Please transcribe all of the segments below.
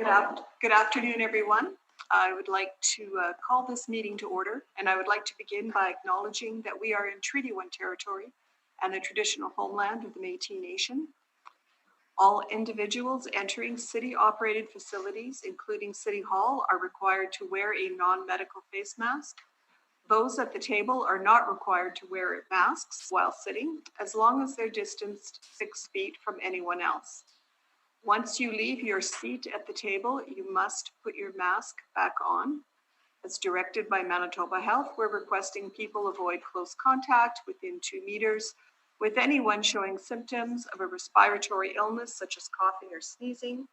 Good afternoon, everyone. I would like to call this meeting to order, and I would like to begin by acknowledging that we are in Treaty 1 territory and the traditional homeland of the Métis Nation. All individuals entering city-operated facilities, including City Hall, are required to wear a non-medical face mask. Those at the table are not required to wear masks while sitting, as long as they're distanced 6 feet from anyone else. Once you leave your seat at the table, you must put your mask back on. As directed by Manitoba Health, we're requesting people avoid close contact within 2 meters with anyone showing symptoms of a respiratory illness such as coughing or sneezing.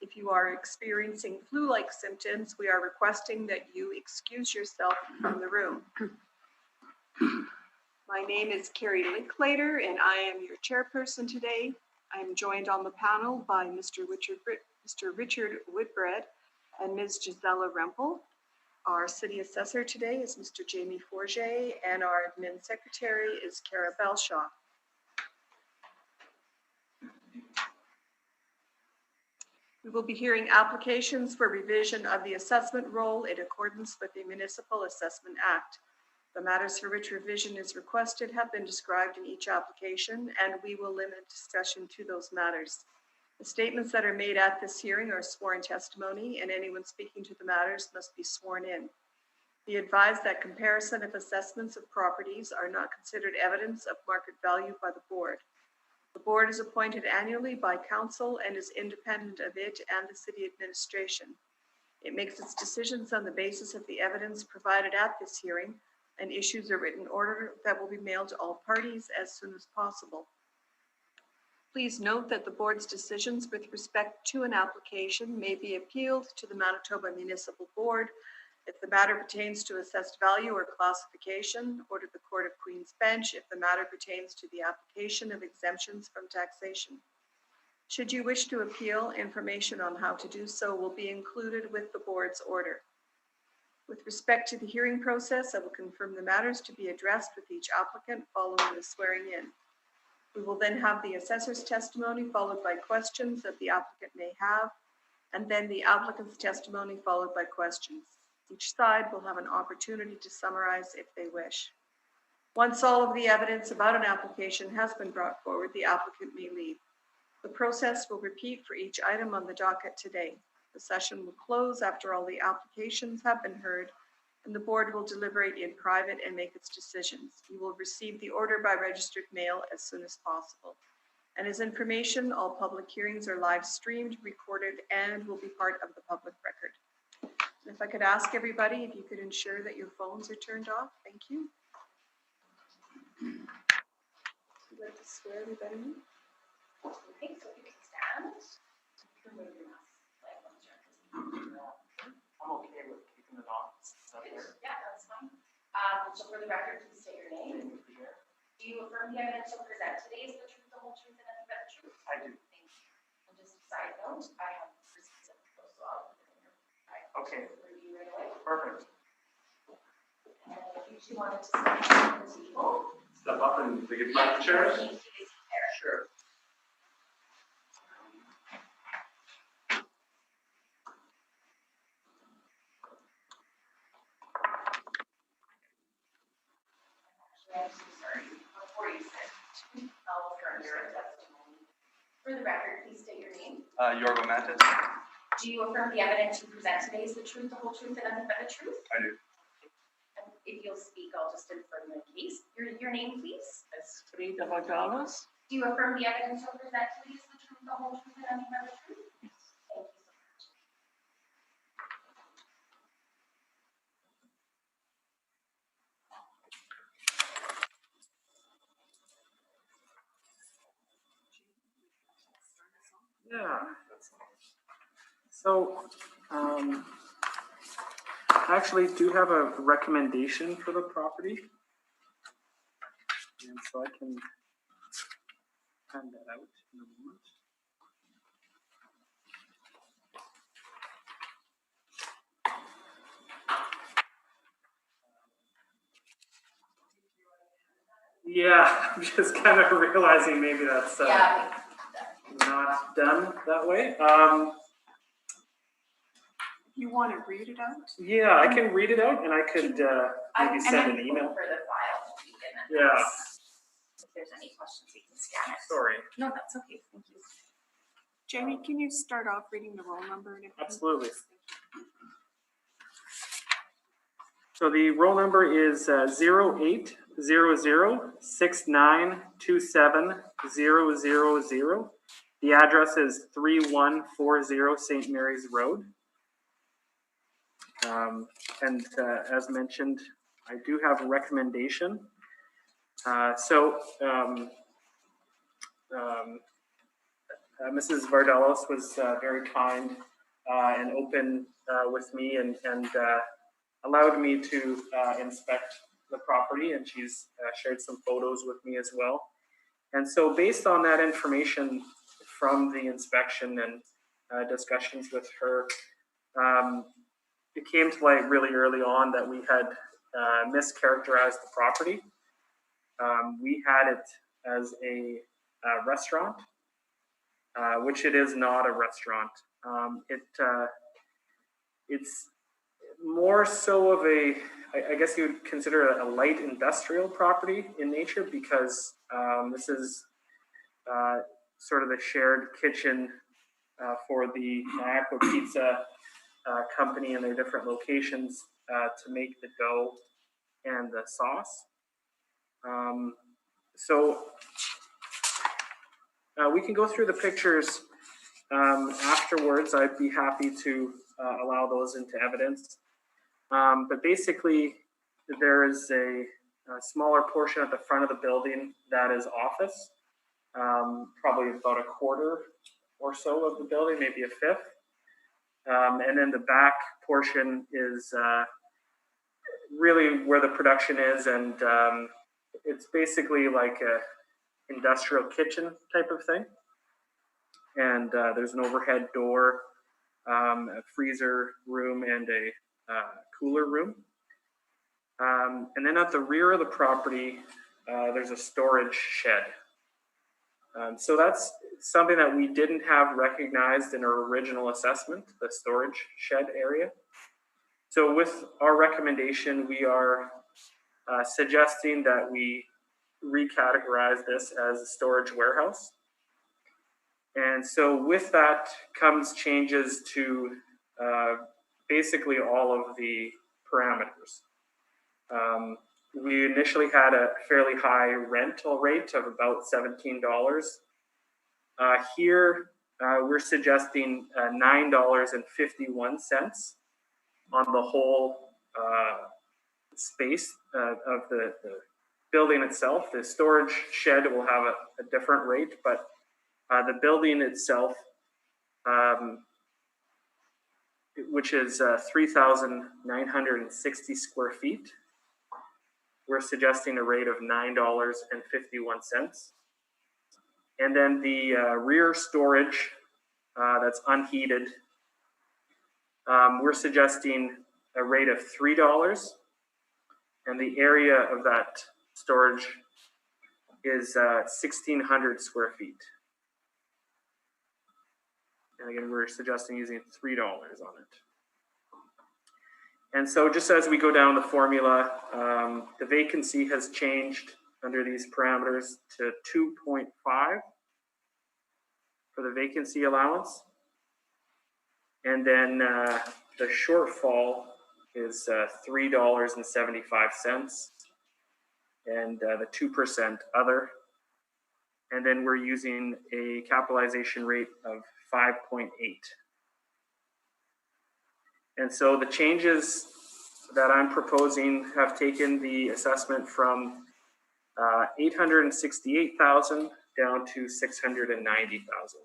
If you are experiencing flu-like symptoms, we are requesting that you excuse yourself from the room. My name is Carrie Linklater, and I am your chairperson today. I am joined on the panel by Mr. Richard Whitbread and Ms. Gisela Rempel. Our city assessor today is Mr. Jamie Forget, and our admin secretary is Cara Belshaw. We will be hearing applications for revision of the assessment roll in accordance with the Municipal Assessment Act. The matters for which revision is requested have been described in each application, and we will limit discussion to those matters. The statements that are made at this hearing are sworn testimony, and anyone speaking to the matters must be sworn in. Be advised that comparison of assessments of properties are not considered evidence of market value by the board. The board is appointed annually by council and is independent of it and the city administration. It makes its decisions on the basis of the evidence provided at this hearing, and issues a written order that will be mailed to all parties as soon as possible. Please note that the board's decisions with respect to an application may be appealed to the Manitoba Municipal Board if the matter pertains to assessed value or classification, or to the Court of Queen's Bench if the matter pertains to the application of exemptions from taxation. Should you wish to appeal, information on how to do so will be included with the board's order. With respect to the hearing process, I will confirm the matters to be addressed with each applicant following the swearing in. We will then have the assessor's testimony followed by questions that the applicant may have, and then the applicant's testimony followed by questions. Each side will have an opportunity to summarize if they wish. Once all of the evidence about an application has been brought forward, the applicant may leave. The process will repeat for each item on the docket today. The session will close after all the applications have been heard, and the board will deliberate in private and make its decisions. You will receive the order by registered mail as soon as possible. And as information, all public hearings are live streamed, recorded, and will be part of the public record. And if I could ask everybody if you could ensure that your phones are turned off, thank you. Would you like to swear everybody? Okay, so you can stand. I'm okay with keeping it on. Yeah, that's fine. So for the record, please state your name. Do you affirm the evidence you'll present today is the truth, the whole truth, and nothing but the truth? I do. Thank you. And just a side note, I have receipts of those, so I'll put it in your Okay. review right away. Perfect. And if you two wanted to step up the table. Step up and they get back the chairs? Sure. I'm so sorry. Before you sit, I'll affirm your testimony. For the record, please state your name. Yorgo Matis. Do you affirm the evidence you present today is the truth, the whole truth, and nothing but the truth? I do. And if you'll speak, I'll just affirm the case. Your name, please. Estrella Vagalas. Do you affirm the evidence you'll present today is the truth, the whole truth, and nothing but the truth? Yes. Thank you so much. Yeah. So, I actually do have a recommendation for the property. And so I can hand that out in a moment. Yeah, I'm just kind of realizing maybe that's not done that way. You want to read it out? Yeah, I can read it out and I could maybe send an email. For the file, we can, Yeah. if there's any questions, we can scan it. Sorry. No, that's okay, thank you. Jamie, can you start off reading the roll number and everything? Absolutely. So the roll number is 0800692700. The address is 3140 St. Mary's Road. And as mentioned, I do have a recommendation. Mrs. Vardelos was very kind and open with me and allowed me to inspect the property, and she's shared some photos with me as well. And so based on that information from the inspection and discussions with her, it came to light really early on that we had mischaracterized the property. We had it as a restaurant, which it is not a restaurant. It's more so of a, I guess you would consider it a light industrial property in nature, because this is sort of the shared kitchen for the Niagara Pizza company in their different locations to make the dough and the sauce. We can go through the pictures afterwards. I'd be happy to allow those into evidence. But basically, there is a smaller portion at the front of the building that is office, probably about a quarter or so of the building, maybe a fifth. And then the back portion is really where the production is, and it's basically like a industrial kitchen type of thing. And there's an overhead door, a freezer room, and a cooler room. And then at the rear of the property, there's a storage shed. So that's something that we didn't have recognized in our original assessment, the storage shed area. So with our recommendation, we are suggesting that we recategorize this as a storage warehouse. And so with that comes changes to basically all of the parameters. We initially had a fairly high rental rate of about $17. Here, we're suggesting $9.51 on the whole space of the building itself. The storage shed will have a different rate, but the building itself, which is 3,960 square feet, we're suggesting a rate of $9.51. And then the rear storage that's unheated, we're suggesting a rate of $3. And the area of that storage is 1,600 square feet. And again, we're suggesting using $3 on it. And so just as we go down the formula, the vacancy has changed under these parameters to 2.5 for the vacancy allowance. And then the shortfall is $3.75, and the 2% other. And then we're using a capitalization rate of 5.8. And so the changes that I'm proposing have taken the assessment from 868,000 down to 690,000.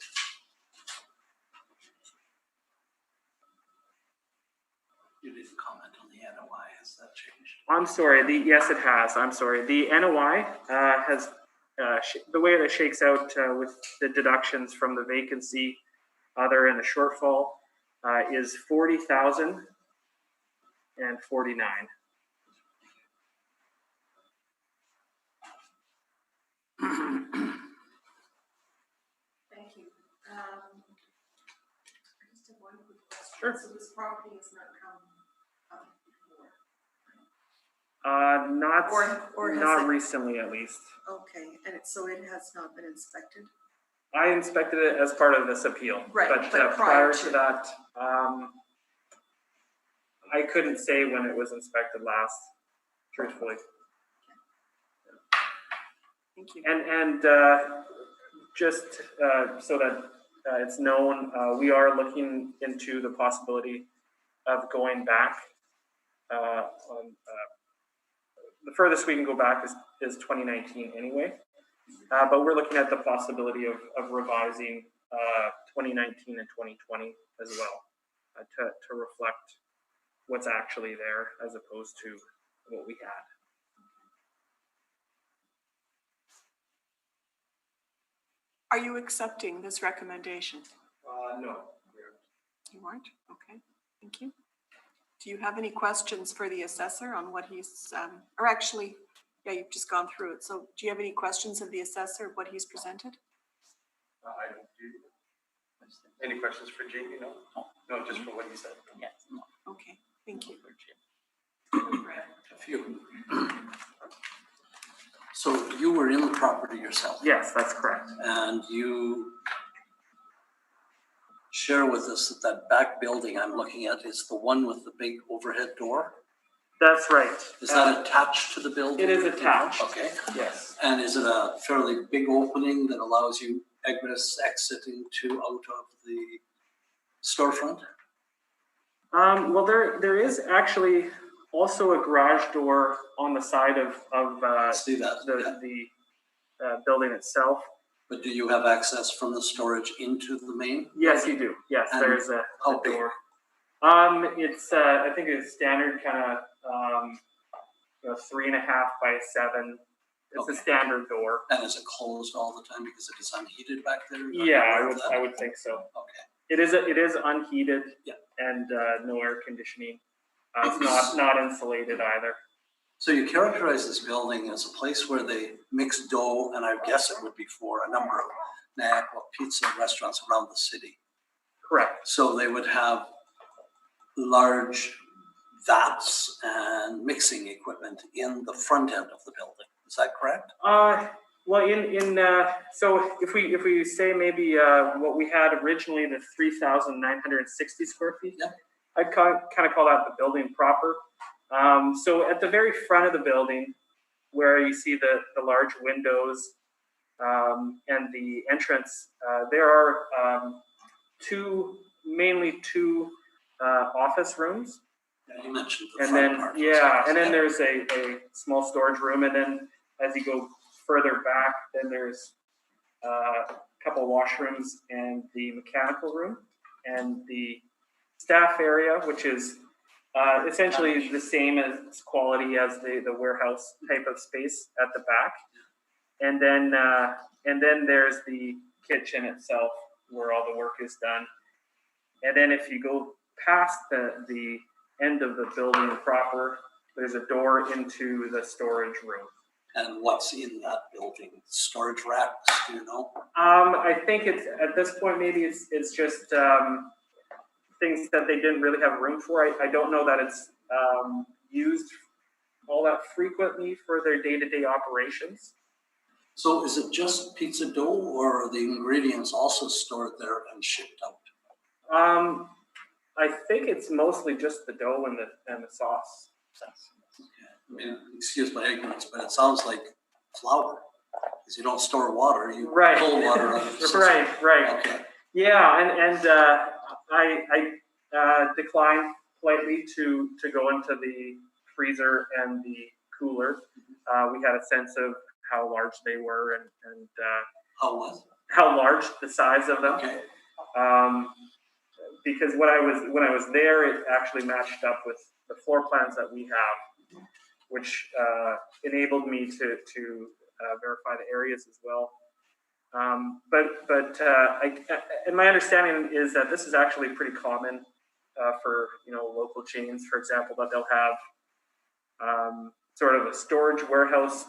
You didn't comment on the NOI. Has that changed? I'm sorry. Yes, it has. I'm sorry. The NOI has the way that shakes out with the deductions from the vacancy, other, and the shortfall is 40,049. Thank you. I just have one quick question. Sure. So this property has not come up before? Not Or has not it? recently, at least. Okay, and so it has not been inspected? I inspected it as part of this appeal. Right, But, but prior to that, I couldn't say when it was inspected last, truthfully. Thank you. And just so that it's known, we are looking into the possibility of going back. The furthest we can go back is 2019 anyway. But we're looking at the possibility of revising 2019 and 2020 as well to reflect what's actually there as opposed to what we had. Are you accepting this recommendation? No. You aren't? Okay, thank you. Do you have any questions for the assessor on what he's, or actually, yeah, you've just gone through it. So do you have any questions of the assessor, what he's presented? I don't do. Any questions for Jamie? No? No, just for what he said. Yes, no, Okay, thank you. a few. So you were in the property yourself? Yes, that's correct. And you share with us that that back building I'm looking at is the one with the big overhead door? That's right. Is that attached to the building? It is attached. Okay. Yes. And is it a fairly big opening that allows you egress, exit into, out of the storefront? Well, there is actually also a garage door on the side of See that? Yeah. the building itself. But do you have access from the storage into the main? Yes, you do. Yes, And there's a how big? door. It's I think it's standard kind of 3.5 by 7. It's Okay. a standard door. And is it closed all the time because it is unheated back there? Yeah, I would think so. Okay. It is unheated. Yeah. And no air conditioning. It's not insulated either. So you characterize this building as a place where they mix dough, and I guess it would be for a number of Niagara pizza restaurants around the city. Correct. So they would have large vats and mixing equipment in the front end of the building. Is that correct? Well, so if we say maybe what we had originally, the 3,960 square feet, Yeah. I'd kind of call that the building proper. So at the very front of the building, where you see the large windows and the entrance, there are mainly two office rooms. Yeah, you mentioned the And front then, part. and then there's a small storage room, and then as you go further back, then there's a couple of washrooms and the mechanical room and the staff area, which is essentially the same as quality as the warehouse type of space at the back. And then there's the kitchen itself where all the work is done. And then if you go past the end of the building proper, there's a door into the storage room. And what's in that building? Storage racks, do you know? I think it's at this point maybe it's just things that they didn't really have room for. I don't know that it's used all that frequently for their day-to-day operations. So is it just pizza dough, or are the ingredients also stored there and shipped out? I think it's mostly just the dough and the sauce. I mean, excuse my ignorance, but it sounds like flour. Because you don't store water, you Right. pull water out of the system. Right. Okay. Yeah, and I declined politely to go into the freezer and the cooler. We had a sense of how large they were and how large the size of them. Okay. Because when I was there, it actually matched up with the floor plans that we have, which enabled me to verify the areas as well. And my understanding is that this is actually pretty common for local chains, for example, that they'll have sort of a storage warehouse,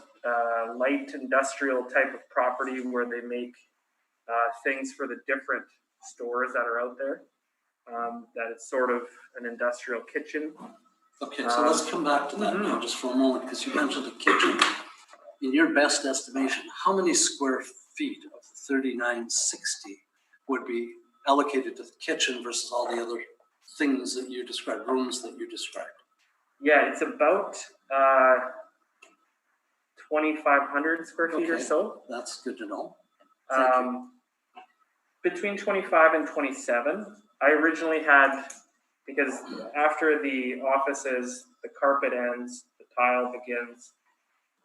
light industrial type of property where they make things for the different stores that are out there. that it's sort of an industrial kitchen. Okay, so let's come back to that now just for a moment, because you mentioned the kitchen. In your best estimation, how many square feet of the 3960 would be allocated to the kitchen versus all the other things that you described, rooms that you described? Yeah, it's about 2,500 square feet or so. That's good to know. Thank you. Between 25 and 27. I originally had, because after the offices, the carpet ends, the tile begins,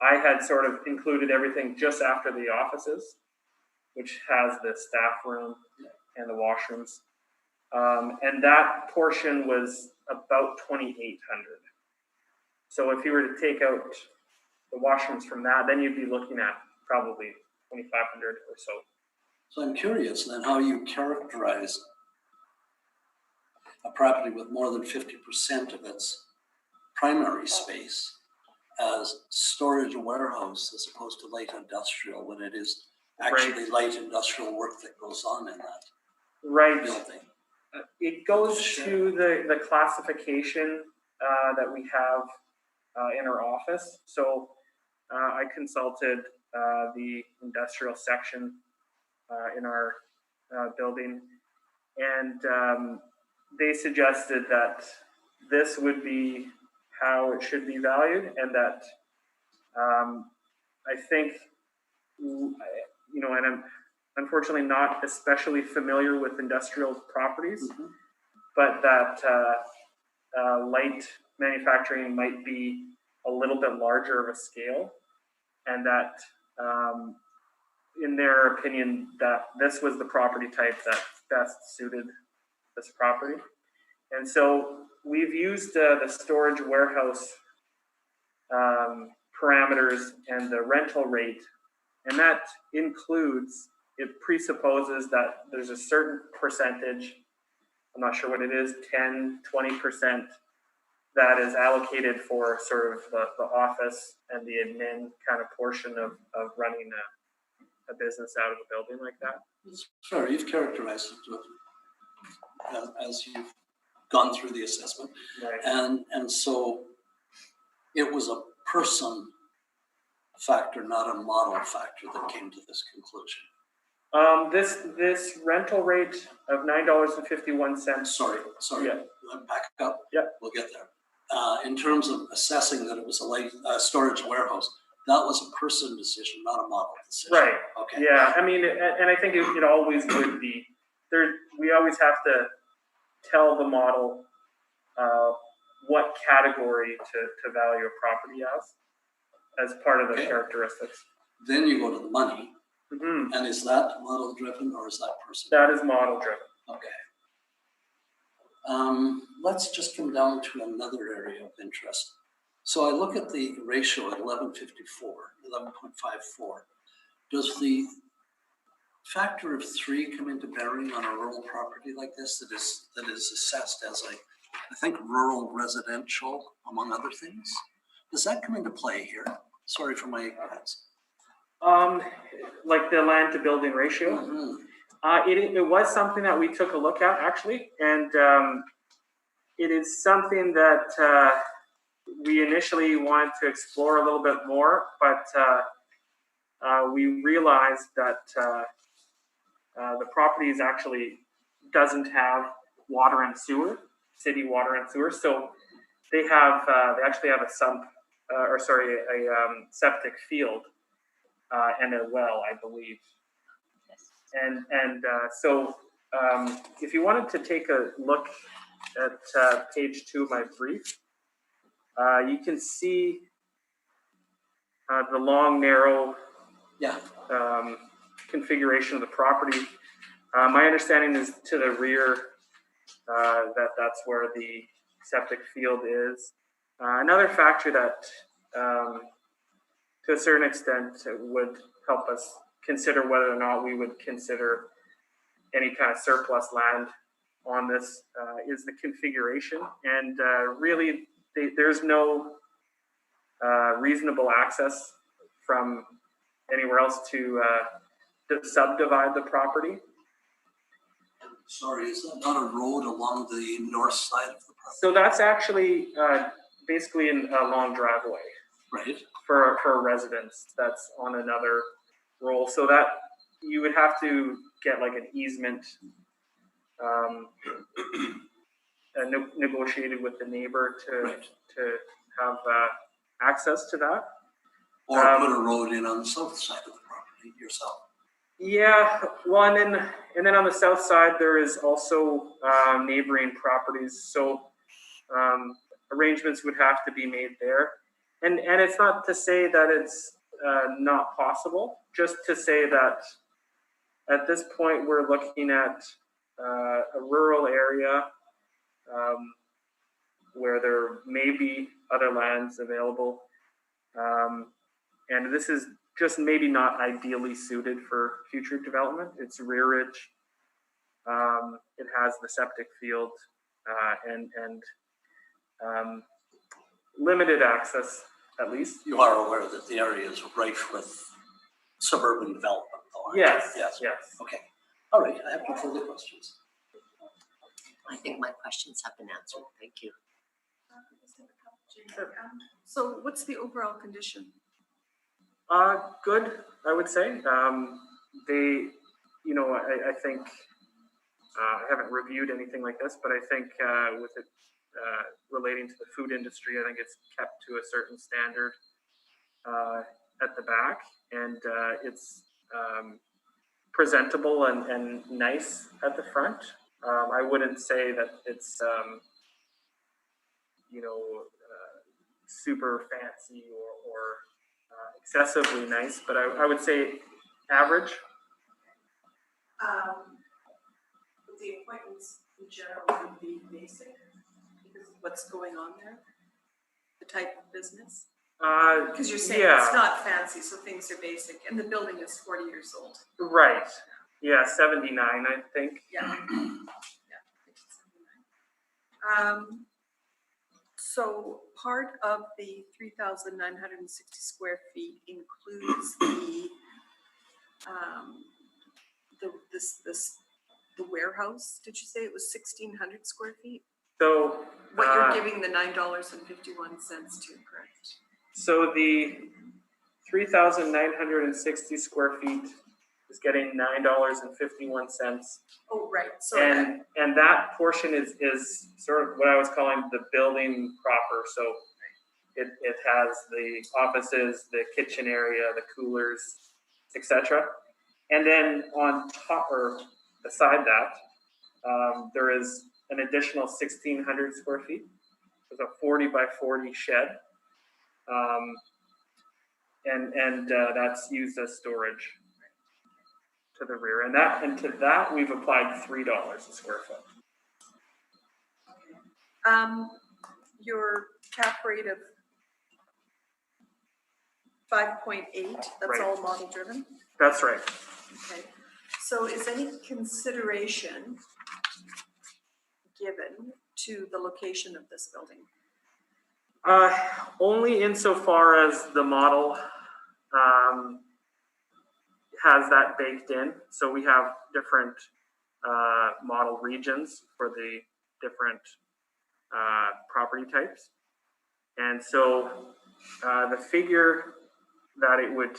I had sort of included everything just after the offices, which has the staff room and the washrooms. And that portion was about 2,800. So if you were to take out the washrooms from that, then you'd be looking at probably 2,500 or so. So I'm curious then how you characterize a property with more than 50% of its primary space as storage warehouse as opposed to light industrial, when it is actually light industrial work that goes on in that building. It goes to the classification that we have in our office. So I consulted the industrial section in our building, and they suggested that this would be how it should be valued, and that I think, you know, and I'm unfortunately not especially familiar with industrial properties, but that light manufacturing might be a little bit larger of a scale, and that in their opinion that this was the property type that best suited this property. And so we've used the storage warehouse parameters and the rental rate, and that includes, it presupposes that there's a certain percentage, I'm not sure what it is, 10, 20%, that is allocated for sort of the office and the admin kind of portion of running a business out of a building like that. It's fair. You've characterized it as you've gone through the assessment. Right. And so it was a person factor, not a model factor, that came to this conclusion. This rental rate of $9.51. Sorry. Yeah. Back up. Yeah. We'll get there. In terms of assessing that it was a light storage warehouse, that was a person decision, not a model decision. Right. Okay. Yeah. I mean, and I think it always would be. We always have to tell the model what category to value a property as part of the characteristics. Then you go to the money. Mm-hmm. And is that model driven or is that person? That is model driven. Okay. Let's just come down to another area of interest. So I look at the ratio at 11.54. Does the factor of 3 come into bearing on a rural property like this that is assessed as I think rural residential, among other things? Does that come into play here? Sorry for my ignorance. Like the land to building ratio. Mm-hmm. It was something that we took a look at actually, and it is something that we initially wanted to explore a little bit more, but we realized that the property actually doesn't have water and sewer, city water and sewer, so they actually have a septic field. And a well, I believe. And so if you wanted to take a look at page 2 of my brief, you can see the long, narrow configuration of the property. My understanding is to the rear that's where the septic field is. Another factor that to a certain extent would help us consider whether or not we would consider any kind of surplus land on this is the configuration. And really, there's no reasonable access from anywhere else to subdivide the property. Sorry, is that not a road along the north side of the property? So that's actually basically a long driveway Right, for a residence that's on another roll. So that you would have to get like an easement negotiated with the neighbor right. to have access to that. Or put a road in on the south side of the property yourself. Yeah, well, and then on the south side there is also neighboring properties, so arrangements would have to be made there. And it's not to say that it's not possible, just to say that at this point we're looking at a rural area where there may be other lands available, and this is just maybe not ideally suited for future development. It's rearage. It has the septic field and limited access, at least. You are aware that the area is rife with suburban development, though, aren't you? Yes. Yes. Yes. Okay. All right, I have no further questions. I think my questions have been answered. Thank you. So what's the overall condition? Good, I would say. They, you know, I think I haven't reviewed anything like this, but I think with it relating to the food industry, I think it's kept to a certain standard at the back, and it's presentable and nice at the front. I wouldn't say that it's you know, super fancy or excessively nice, but I would say average. The appointments in general would be basic because of what's going on there, the type of business. Because you're saying it's not fancy, so things are basic, and the building is 40 years old. Right. Yeah, 79, I think. Yeah. So part of the 3,960 square feet includes the warehouse. Did you say it was 1,600 square feet? So What you're giving the $9.51 to, correct? So the 3,960 square feet is getting $9.51. Oh, right. So And that portion is sort of what I was calling the building proper. So it has the offices, the kitchen area, the coolers, etc. And then on top or beside that, there is an additional 1,600 square feet. There's a 40 by 40 shed. And that's used as storage to the rear. And to that we've applied $3 a square foot. your cap rate of 5.8, that's Right. all model driven? That's right. Okay, so is any consideration given to the location of this building? Only insofar as the model has that baked in. So we have different model regions for the different property types. And so the figure that it would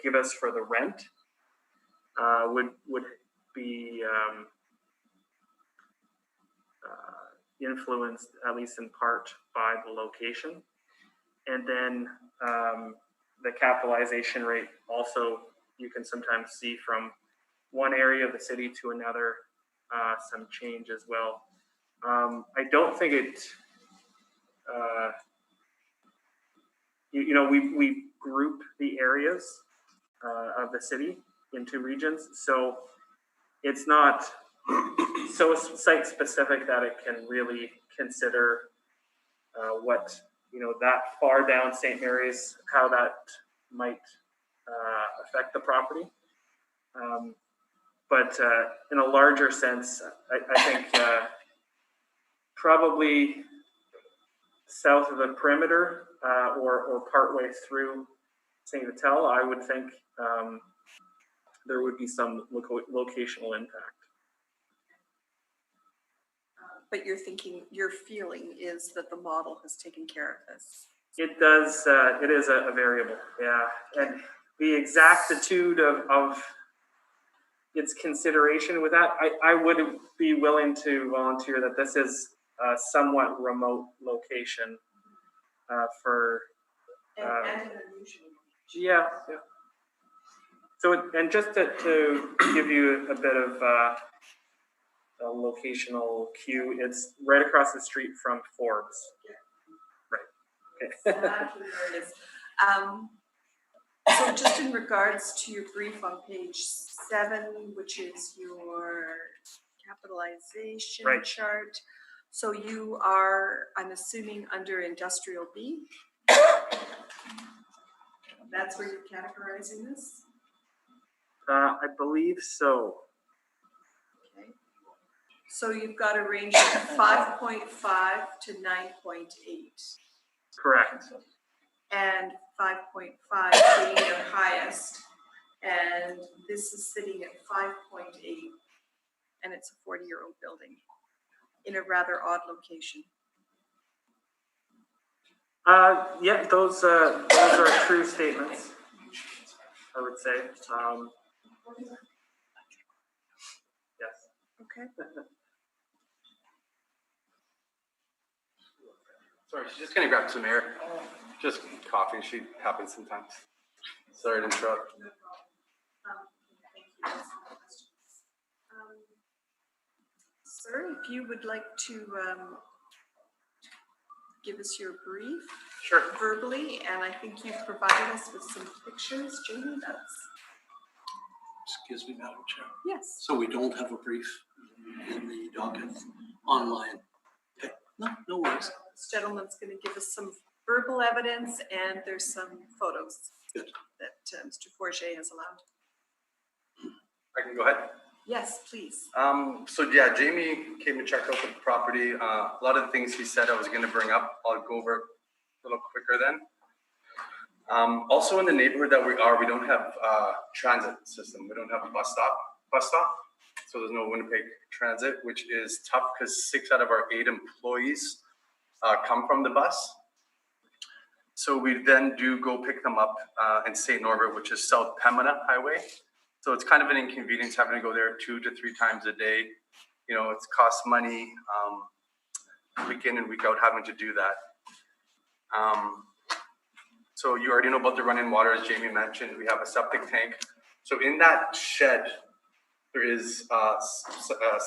give us for the rent would be influenced, at least in part, by the location. And then the capitalization rate also, you can sometimes see from one area of the city to another, some change as well. I don't think it, we group the areas of the city into regions. So it's not so site specific that it can really consider what, that far down St. Mary's, how that might affect the property. But in a larger sense, I think probably south of the perimeter or partway through St. Vital, I would think there would be some locational impact. But you're thinking, your feeling is that the model has taken care of this. It does, it is a variable, yeah. And the exactitude of its consideration with that, I would be willing to volunteer that this is a somewhat remote location for, And an unusual. yeah. So, and just to give you a bit of a locational cue, it's right across the street from Forbes. Right. Okay. Exactly where it is. So just in regards to your brief on page 7, which is your capitalization Right. chart. So you are, I'm assuming, under industrial B? That's where you're categorizing this? I believe so. Okay. So you've got a range of 5.5 to 9.8. Correct. And 5.5 being your highest, and this is sitting at 5.8, and it's a 40-year-old building in a rather odd location. Yeah, those are true statements, I would say. Yes. Okay. Sorry, she's just gonna grab some air. Just coughing, she happens sometimes. Sorry to interrupt. Thank you. Sir, if you would like to give us your brief Sure. verbally, and I think you've provided us with some pictures, Jamie, that's, Excuse me, Madam Chair. yes. So we don't have a brief in the docket online. Okay, no worries. This gentleman's going to give us some verbal evidence, and there's some photos Good. that Mr. Forget has allowed. I can go ahead. Yes, please. So yeah, Jamie came to check out the property. A lot of the things he said I was going to bring up, I'll go over a little quicker then. Also in the neighborhood that we are, we don't have transit system. We don't have a bus stop. So there's no Winnipeg Transit, which is tough because 6 out of our 8 employees come from the bus. So we then do go pick them up in St. Norbert, which is South Pembina Highway. So it's kind of an inconvenience having to go there 2 to 3 times a day. You know, it's cost money week in and week out having to do that. So you already know about the running water, as Jamie mentioned. We have a septic tank. So in that shed, there is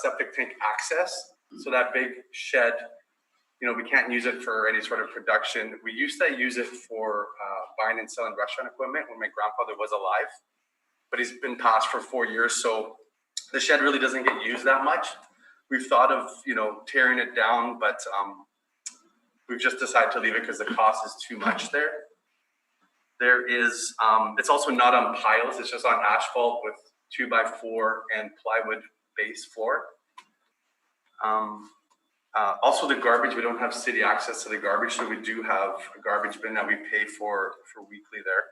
septic tank access. So that big shed, you know, we can't use it for any sort of production. We used to use it for buying and selling restaurant equipment when my grandfather was alive, but he's been passed for 4 years. So the shed really doesn't get used that much. We've thought of, you know, tearing it down, but we've just decided to leave it because the cost is too much there. There is, it's also not on piles. It's just on asphalt with 2x4 and plywood base floor. Also the garbage, we don't have city access to the garbage, so we do have a garbage bin that we pay for weekly there.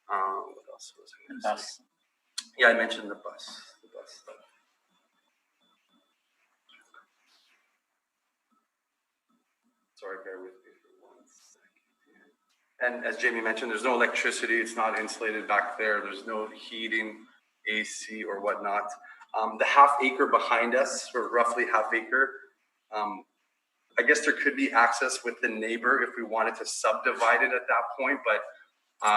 What else was I gonna say? Yeah, I mentioned the bus stuff. Sorry, bear with me for 1 second. And as Jamie mentioned, there's no electricity. It's not insulated back there. There's no heating, AC or whatnot. The half acre behind us, or roughly half acre, I guess there could be access with the neighbor if we wanted to subdivide it at that point, but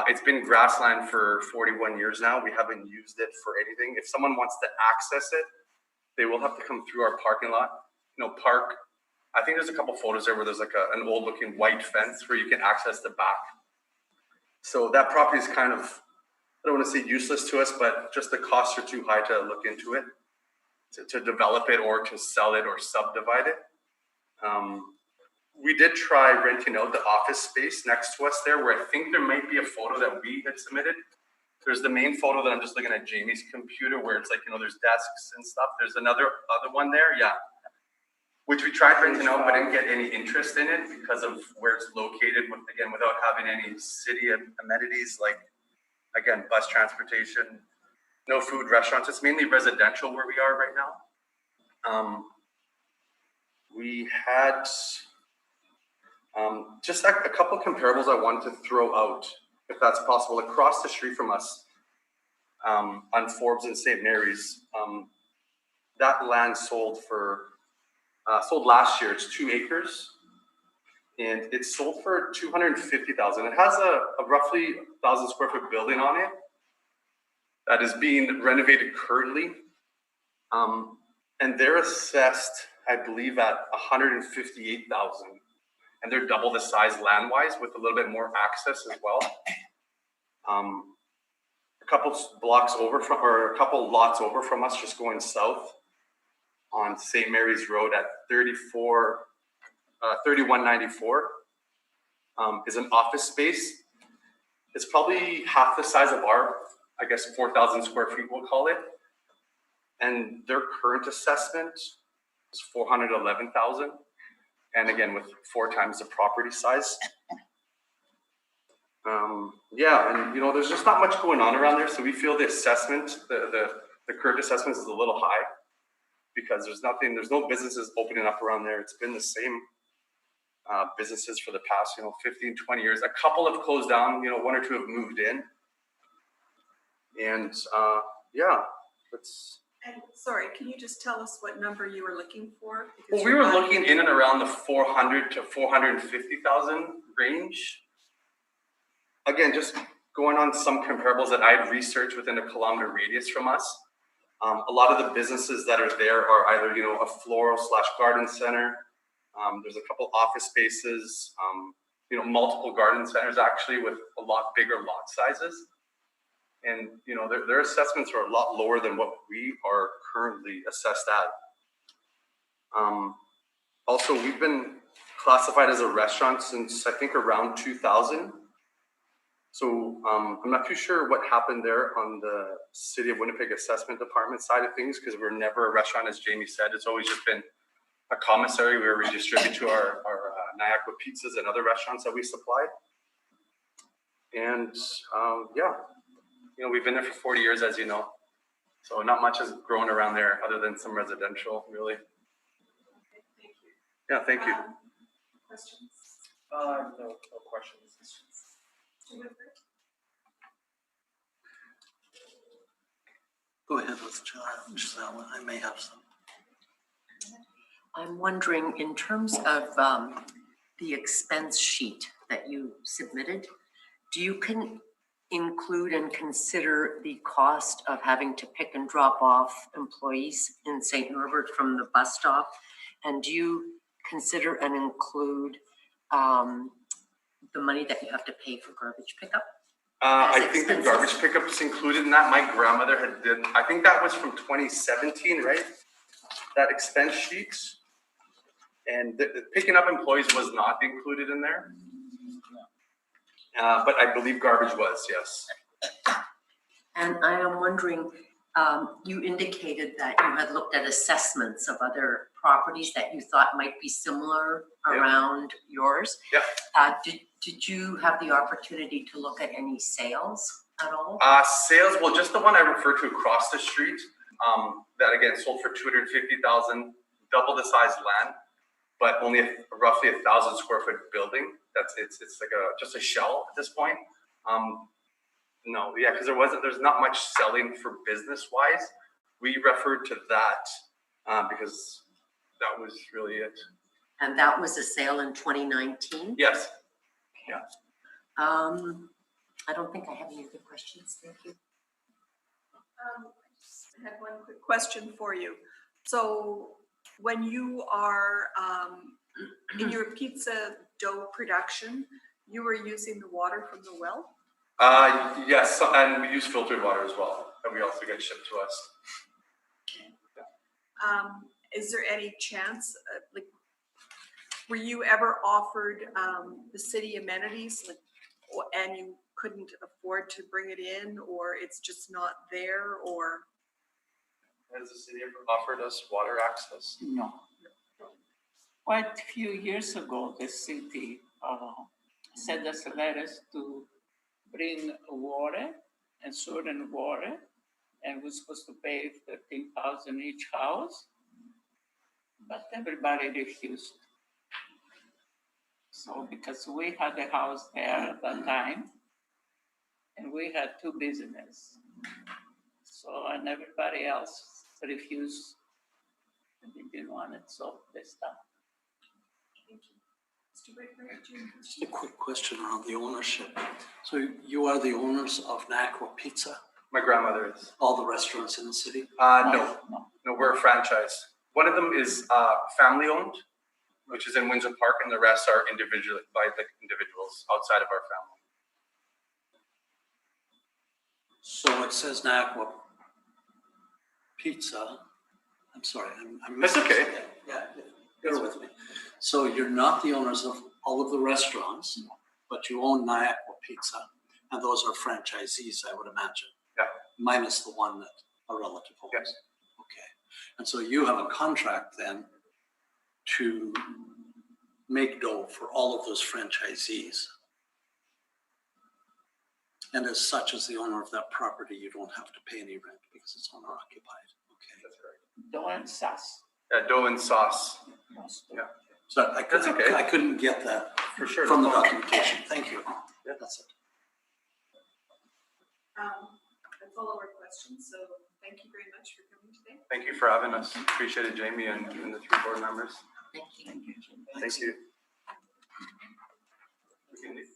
it's been grassland for 41 years now. We haven't used it for anything. If someone wants to access it, they will have to come through our parking lot, park. I think there's a couple photos there where there's like an old looking white fence where you can access the back. So that property is kind of, I don't want to say useless to us, but just the costs are too high to look into it, to develop it or to sell it or subdivide it. We did try renting out the office space next to us there, where I think there might be a photo that we had submitted. There's the main photo that I'm just looking at Jamie's computer where it's like, there's desks and stuff. There's other one there, yeah. Which we tried renting out, but didn't get any interest in it because of where it's located, without having any city amenities like, again, bus transportation, no food, restaurants. It's mainly residential where we are right now. we had just a couple comparables I wanted to throw out, if that's possible. Across the street from us, on Forbes and St. Mary's, that land sold last year. It's 2 acres, and it's sold for $250,000. It has a roughly 1,000 square foot building on it that is being renovated currently, and they're assessed, I believe, at $158,000, and they're double the size land-wise with a little bit more access as well. A couple lots over from us, just going south on St. Mary's Road at 3194, is an office space. It's probably half the size of our, I guess, 4,000 square feet, we'll call it. And their current assessment is $411,000. And again, with 4 times the property size. Yeah, and there's just not much going on around there. So we feel the assessment, the current assessment is a little high because there's no businesses opening up around there. It's been the same businesses for the past, 15, 20 years. A couple have closed down, 1 or 2 have moved in. And yeah, it's. And sorry, can you just tell us what number you were looking for? Well, we were looking in and around the 400 to 450,000 range. Again, just going on some comparables that I've researched within a kilometer radius from us. A lot of the businesses that are there are either, a floral/garden center. There's a couple office spaces, multiple garden centers actually with a lot bigger lot sizes. And, their assessments are a lot lower than what we are currently assessed at. Also, we've been classified as a restaurant since I think around 2000. So I'm not too sure what happened there on the City of Winnipeg Assessment Department side of things, because we're never a restaurant, as Jamie said. It's always just been a commissary where we distribute to our Niagara pizzas and other restaurants that we supply. And yeah, we've been there for 40 years, as you know. So not much has grown around there other than some residential, really. Okay, thank you. Yeah, thank you. Questions? No questions. Go ahead with Giselle. I may have some. I'm wondering, in terms of the expense sheet that you submitted, do you include and consider the cost of having to pick and drop off employees in St. Norbert from the bus stop? And do you consider and include the money that you have to pay for garbage pickup? I think the garbage pickup is included in that. My grandmother I think that was from 2017, right? That expense sheet. And the picking up employees was not included in there. But I believe garbage was, yes. And I am wondering, you indicated that you had looked at assessments of other properties that you thought might be similar around yours. Yeah. Did you have the opportunity to look at any sales at all? Sales, well, just the one I referred to across the street, that again sold for $250,000, double the size land, but only roughly 1,000 square foot building. It's like just a shell at this point. No, yeah, because there's not much selling for business wise. We referred to that because that was really it. And that was a sale in 2019? Yes. Yeah. I don't think I have any other questions. Thank you. I just had one quick question for you. So when you are in your pizza dough production, you were using the water from the well? Yes, and we use filtered water as well, and we also get shipped to us. Is there any chance, were you ever offered the city amenities, and you couldn't afford to bring it in, or it's just not there, or? Has the city ever offered us water access? No. Quite a few years ago, the city sent us letters to bring water and certain water, and we're supposed to pay $13,000 each house. but everybody refused. So because we had a house there at that time, and we had two businesses. So, and everybody else refused, and they didn't want it, so they stopped. Thank you. Mr. Whitmer, do you? Just a quick question around the ownership. So you are the owners of Nacwa Pizza, My grandmother is. all the restaurants in the city? No, No. we're a franchise. One of them is family owned, which is in Windsor Park, and the rest are individual by the individuals outside of our family. So it says Nacwa Pizza. I'm sorry, I'm That's missing okay. something. Yeah, bear with me. So you're not the owners of all of the restaurants, but you own Nacwa Pizza, and those are franchisees, I would imagine. Yeah. Minus the one that a relative owns. Yes. Okay. And so you have a contract then to make dough for all of those franchisees. And as such, as the owner of that property, you don't have to pay any rent because it's owner occupied. Okay. That's right. Dough and sauce. Yeah, dough and sauce. Yeah, So That's okay. I couldn't get that for sure. from the no problem. documentation. Thank you. Yeah. That's it. That's all our questions, so thank you very much for coming today. Thank you for having us. Appreciate it, Jamie, and the three board members. Thank you. Thank you. We can leave.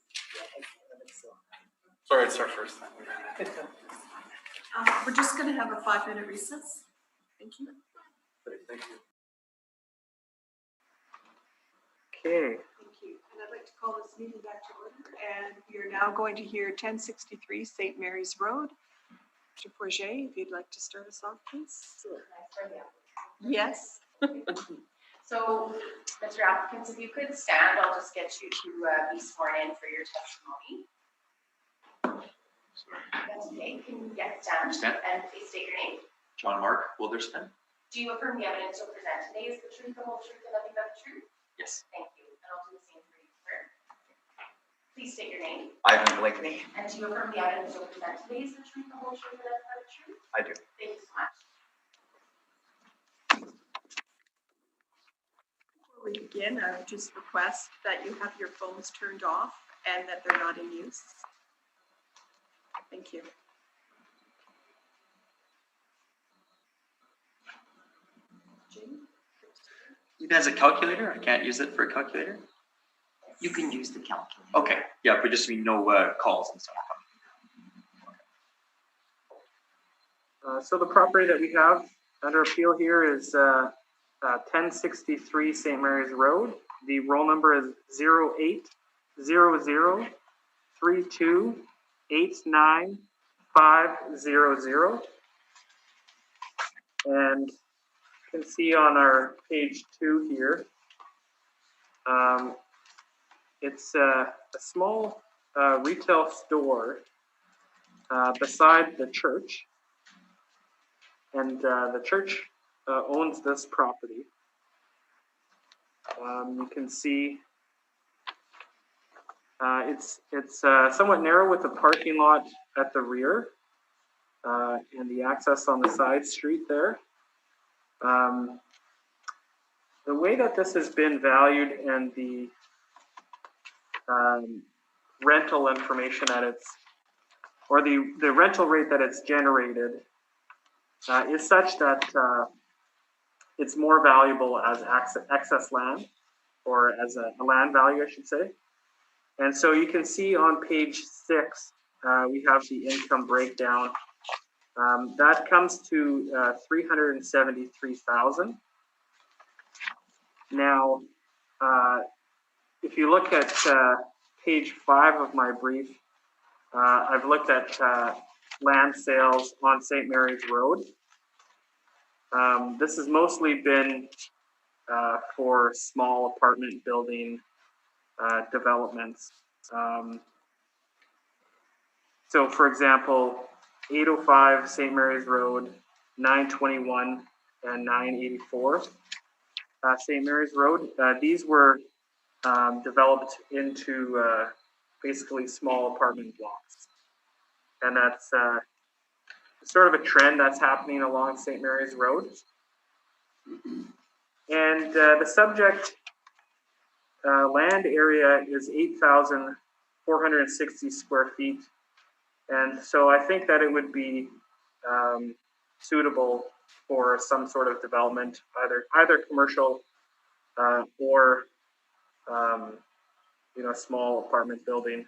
Sorry, it's our first time. We're just going to have a 5-minute recess. Thank you. Great, thank you. Okay. Thank you. And I'd like to call this meeting back to order. And we are now going to hear 1063 St. Mary's Road. Mr. Forget, if you'd like to start us off, please. Yes. So, Mr. Applicants, if you could stand, I'll just get you to be sworn in for your testimony. That's okay. Can you stand? Stand. And please state your name. John Mark Wilderston? Do you affirm the evidence you'll present today is the truth, the whole truth, and nothing but the truth? Yes. Thank you. And I'll do the same for you, sir. Please state your name. Ivan Blakeney? And do you affirm the evidence you'll present today is the truth, the whole truth, and nothing but the truth? I do. Thank you so much. Before we begin, I would just request that you have your phones turned off and that they're not in use. Thank you. Jane? Even as a calculator? I can't use it for a calculator? You can use the calculator. Okay, yeah, but just mean no calls and stuff. So the property that we have under appeal here is 1063 St. Mary's Road. The roll number is 080032895500. And you can see on our page 2 here, it's a small retail store beside the church. And the church owns this property. You can see it's somewhat narrow with the parking lot at the rear and the access on the side street there. The way that this has been valued and the rental information that or the rental rate that it's generated is such that it's more valuable as excess land, or as a land value, I should say. And so you can see on page 6, we have the income breakdown. That comes to $373,000. Now, if you look at page 5 of my brief, I've looked at land sales on St. Mary's Road. This has mostly been for small apartment building developments. So for example, 805 St. Mary's Road, 921 and 984 St. Mary's Road. These were developed into basically small apartment blocks. And that's sort of a trend that's happening along St. Mary's Road. And And the subject land area is 8,460 square feet. And so I think that it would be suitable for some sort of development, either commercial or small apartment building.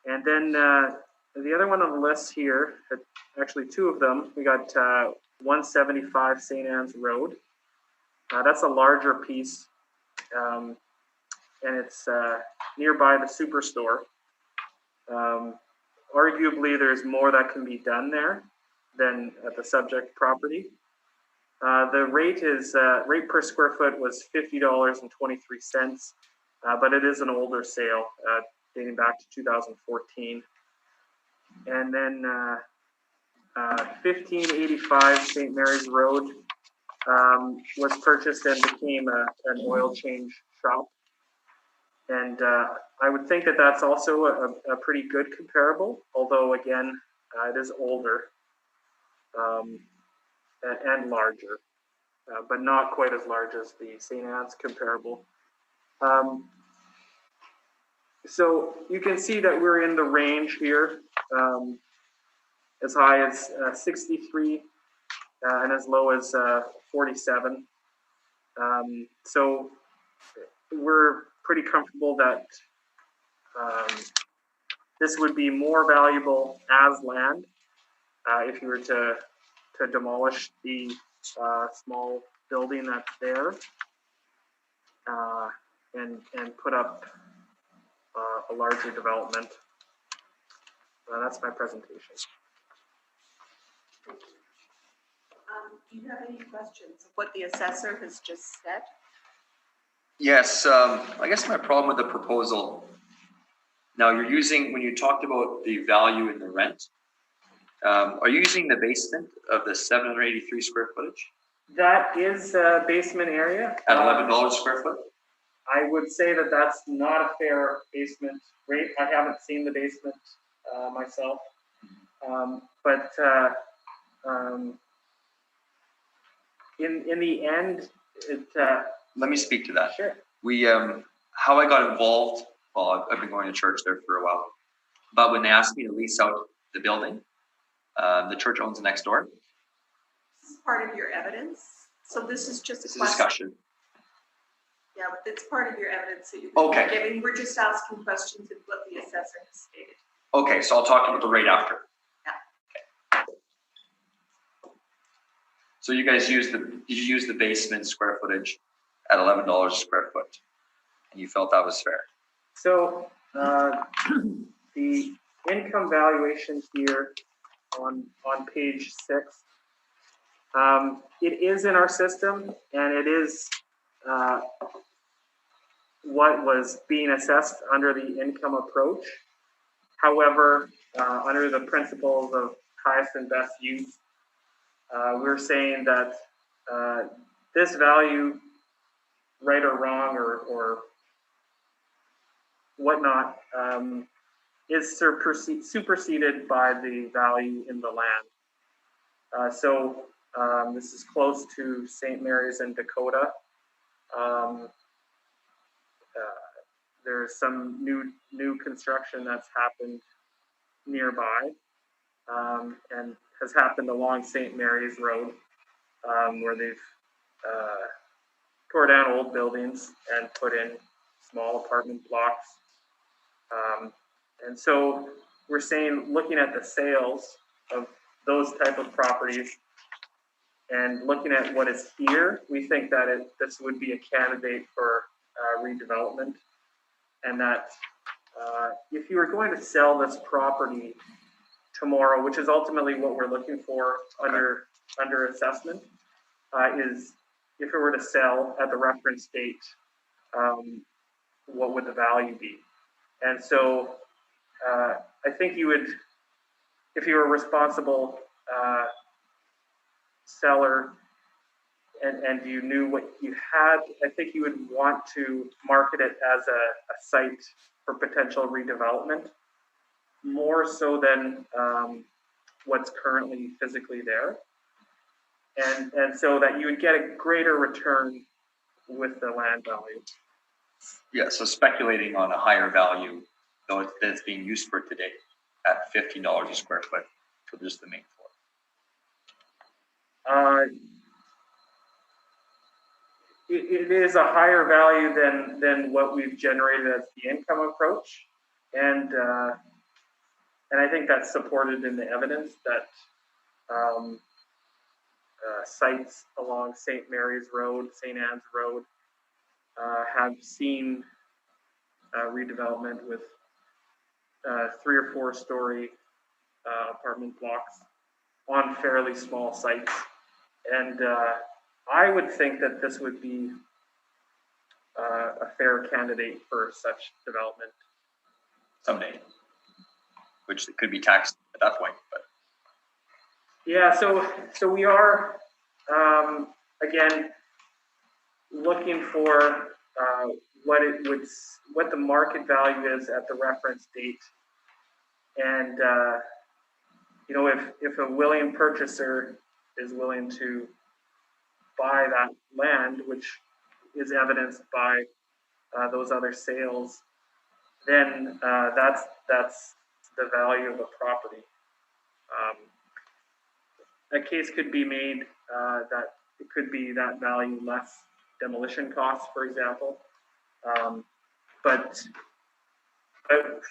And then the other one on the list here, actually two of them, we got 175 St. Anne's Road. That's a larger piece, and it's nearby the Superstore. Arguably, there's more that can be done there than at the subject property. The rate per square foot was $50.23, but it is an older sale dating back to 2014. And then 1585 St. Mary's Road was purchased and became an oil change shop. And I would think that that's also a pretty good comparable, although again, it is older and larger, but not quite as large as the St. Anne's comparable. So you can see that we're in the range here, as high as 63 and as low as 47. So we're pretty comfortable that this would be more valuable as land if you were to demolish the small building that's there and put up a larger development. That's my presentation. Do you have any questions of what the assessor has just said? Yes, I guess my problem with the proposal, now you're using, when you talked about the value in the rent, are you using the basement of the 783 square footage? That is basement area. At $11 square foot? I would say that that's not a fair basement rate. I haven't seen the basement myself. But in the end, Let me speak to that. Sure. We, how I got involved, well, I've been going to church there for a while, but when they asked me to lease out the building, the church owns the next door. This is part of your evidence. So this is just It's a a discussion. Yeah, but it's part of your evidence that you're Okay. giving. We're just asking questions of what the assessor has stated. Okay, so I'll talk about the rate after. Yeah. Okay. So you guys did you use the basement square footage at $11 a square foot, and you felt that was fair? So the income valuation here on page 6, it is in our system, and it is what was being assessed under the income approach. However, under the principles of highest and best use, we're saying that this value, right or wrong or whatnot, is superseded by the value in the land. So this is close to St. Mary's in Dakota. There's some new construction that's happened nearby and has happened along St. Mary's Road, where they've tore down old buildings and put in small apartment blocks. And so we're saying, looking at the sales of those type of properties and looking at what is here, we think that this would be a candidate for redevelopment. And that if you were going to sell this property tomorrow, which is ultimately what we're looking for under assessment, is if it were to sell at the reference date, what would the value be? And so I think you would, if you were a responsible seller and you knew what you had, I think you would want to market it as a site for potential redevelopment, more so than what's currently physically there. And so that you would get a greater return with the land value. Yeah, so speculating on a higher value, though it's being used for today at $15 a square foot for just the main floor. It is a higher value than what we've generated as the income approach, and I think that's supported in the evidence that sites along St. Mary's Road, St. Anne's Road have seen redevelopment with 3 or 4 story apartment blocks on fairly small sites, and I would think that this would be a fair candidate for such development. Someday, which could be taxed at that point, but. Yeah, so we are, again, looking for what the market value is at the reference date. And, you know, if a willing purchaser is willing to buy that land, which is evidenced by those other sales, then that's the value of the property. A case could be made that it could be that value less demolition costs, for example. But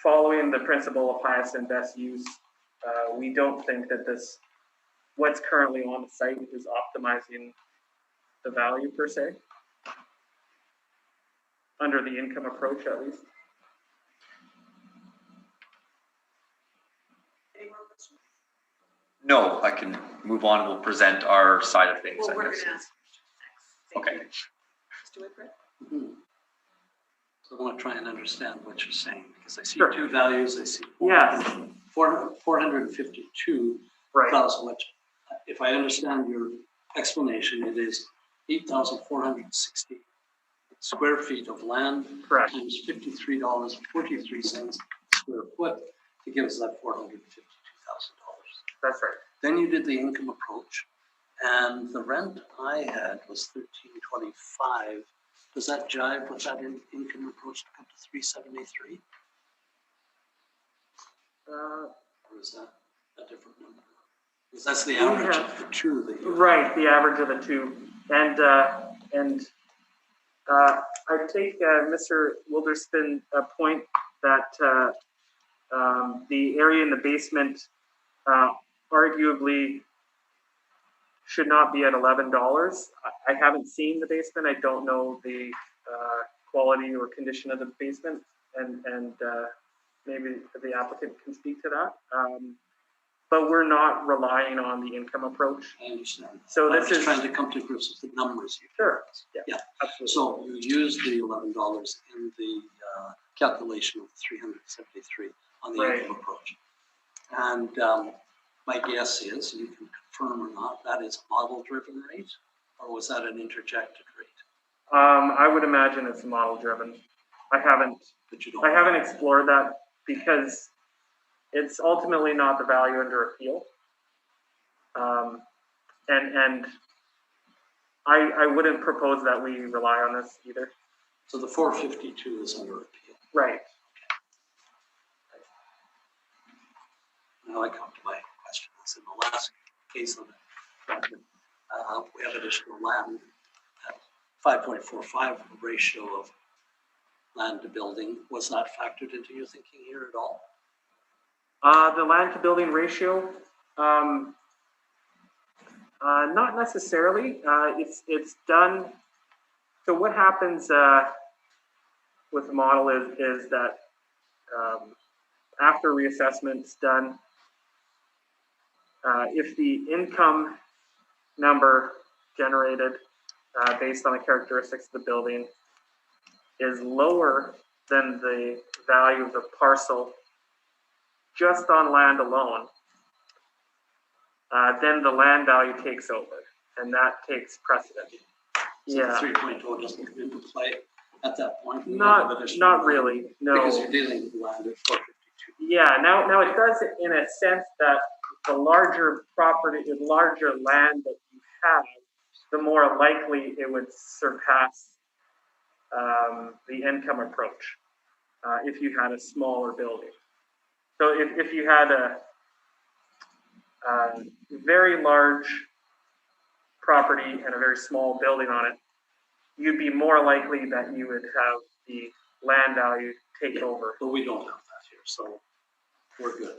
following the principle of highest and best use, we don't think that what's currently on the site is optimizing the value per se, under the income approach at least. Any more questions? No, I can move on. We'll present our side of things. Well, I we're going guess. to ask questions next. Thank Okay. you. Mr. Whitbread? Mhm. So I want to try and understand what you're saying, because I see Sure. 2 values. I see Yes. 452,000, Right. which, if I understand your explanation, it is 8,460 square feet of land Correct. times $53.43 square foot to give us that $452,000. That's right. Then you did the income approach, and the rent I had was $13.25. Does that jive with that income approach to come to $373? Or is that a different number? Because that's the average of the two that you. Right, the average of the two. And I take Mr. Wilderspin's point that the area in the basement arguably should not be at $11. I haven't seen the basement. I don't know the quality or condition of the basement, and maybe the applicant can speak to that. But we're not relying on the income approach. I understand. So I'm this just is trying to come to grips with the numbers. Sure. Yeah. Absolutely. So you used the $11 in the calculation of 373 on the Right. income approach. And my guess is, you can confirm or not, that is a model-driven rate, or was that an interjected rate? I would imagine it's model driven. I haven't But you don't. explored that because it's ultimately not the value under appeal. And I wouldn't propose that we rely on this either. So the 452 is under appeal. Right. Now I come to my question. In the last case on the we have additional land at 5.45 ratio of land to building. Was that factored into your thinking here at all? The land to building ratio, not necessarily. It's done. So what happens with the model is that after reassessment's done, if the income number generated based on the characteristics of the building is lower than the value of the parcel just on land alone, then the land value takes over, and that takes precedent. So Yeah, the 3.0 doesn't come into play at that point? not really, no. Because you're dealing with land at 452. Yeah, now it does it in a sense that the larger property, the larger land that you have, the more likely it would surpass the income approach if you had a smaller building. So if you had a very large property and a very small building on it, you'd be more likely that you would have the land value take over. But we don't have that here, so we're good.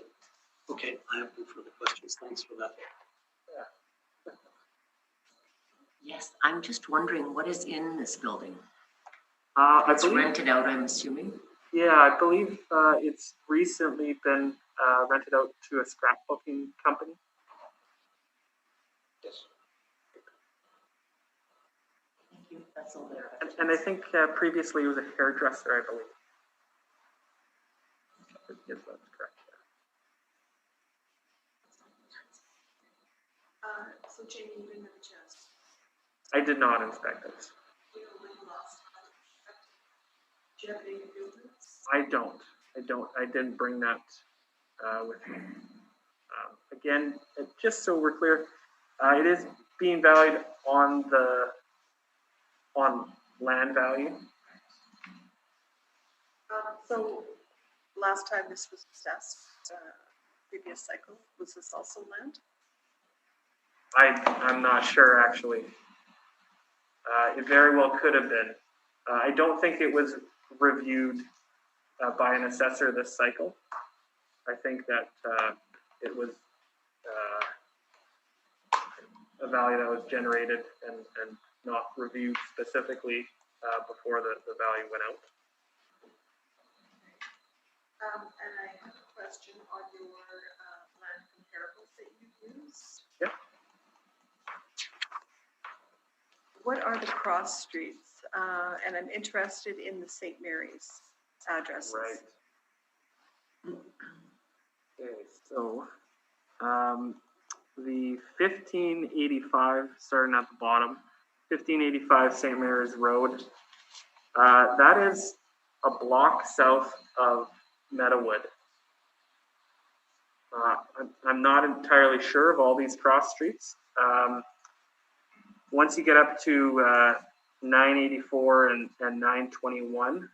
Okay, I have no further questions. Thanks for that. Yes, I'm just wondering what is in this building? I It's believe, rented out, I'm assuming. yeah, I believe it's recently been rented out to a scrapbooking company. Thank you, that's all there. And I think previously it was a hairdresser, I believe. Yes, that's correct. So Jamie, you didn't have a chance. I did not inspect it. Do you know when you last had it inspected? Do you have any buildings? I didn't bring that with me. Again, just so we're clear, it is being valued on land value. So last time this was assessed, previous cycle, was this also land? I'm not sure actually. It very well could have been. I don't think it was reviewed by an assessor this cycle. I think that it was a value that was generated and not reviewed specifically before the value went out. And I have a question on your land comparables that you used. Yep. What are the cross streets? And I'm interested in the St. Mary's addresses. Right. Okay, so the 1585, starting at the bottom, 1585 St. Mary's Road, that is a block south of Meadowood. I'm not entirely sure of all these cross streets. Once you get up to 984 and 921,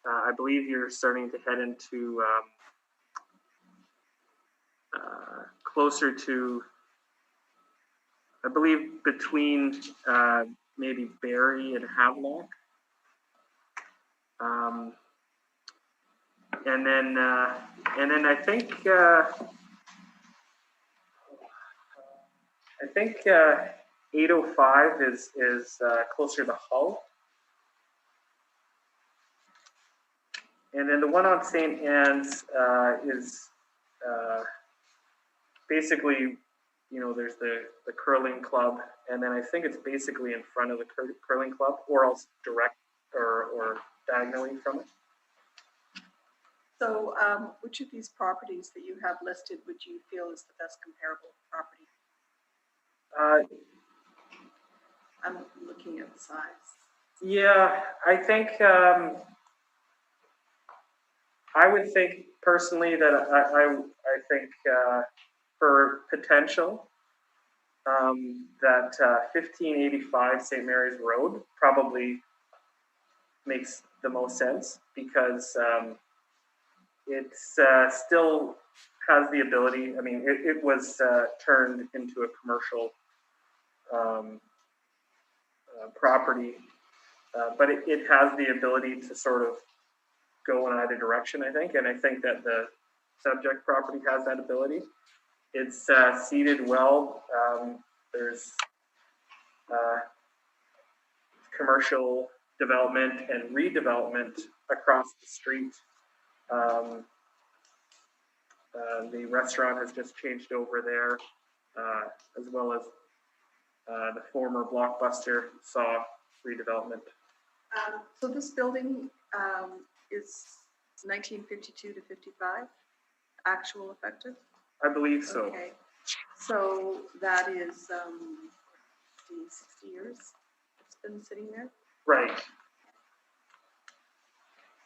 I believe you're starting to head into closer to, I believe, between maybe Barrie and Havelock. And then I think 805 is closer to Hull. And then the one on St. Anne's is basically, you know, there's the curling club, and then I think it's basically in front of the curling club, or else direct or diagonally from it. So which of these properties that you have listed would you feel is the best comparable property? I'm looking at the size. Yeah, I think I would think personally that I think for potential that 1585 St. Mary's Road probably makes the most sense, because it's still has the ability. I mean, it was turned into a commercial property, but it has the ability to sort of go in either direction, I think. And I think that the subject property has that ability. It's seated well. There's commercial development and redevelopment across the street. The restaurant has just changed over there, as well as the former Blockbuster saw redevelopment. So this building is 1952 to 55, actual effective? I believe so. Okay, so that is 60 years it's been sitting there? Right.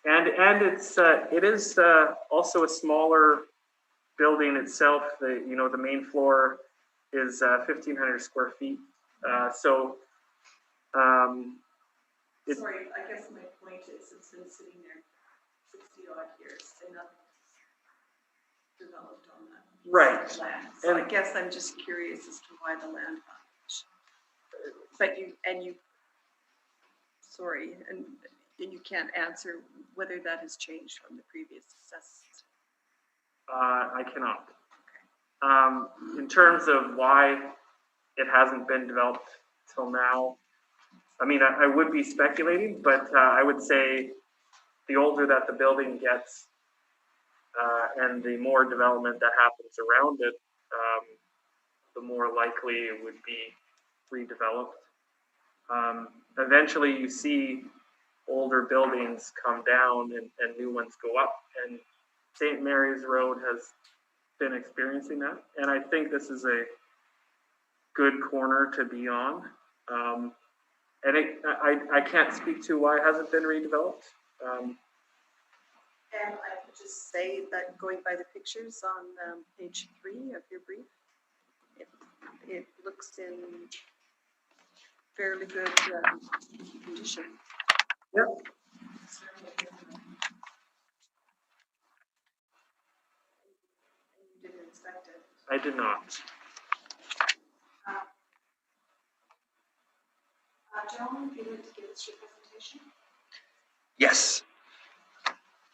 And it is also a smaller building itself. The main floor is 1,500 square feet. So Sorry, I guess my point is it's been sitting there 60 odd years and nothing developed on that. Right. Land. So I And- guess I'm just curious as to why the land valuation. But you, sorry, and you can't answer whether that has changed from the previous assessment. I cannot. In terms of why it hasn't been developed till now, I mean, I would be speculating, but I would say the older that the building gets and the more development that happens around it, the more likely it would be redeveloped. Eventually you see older buildings come down and new ones go up, and St. Mary's Road has been experiencing that, and I think this is a good corner to be on. And I can't speak to why it hasn't been redeveloped. And I could just say that going by the pictures on page 3 of your brief, it looks in fairly good condition. Yep. You didn't inspect it. I did not. Joan, would you like to give us your presentation? Yes.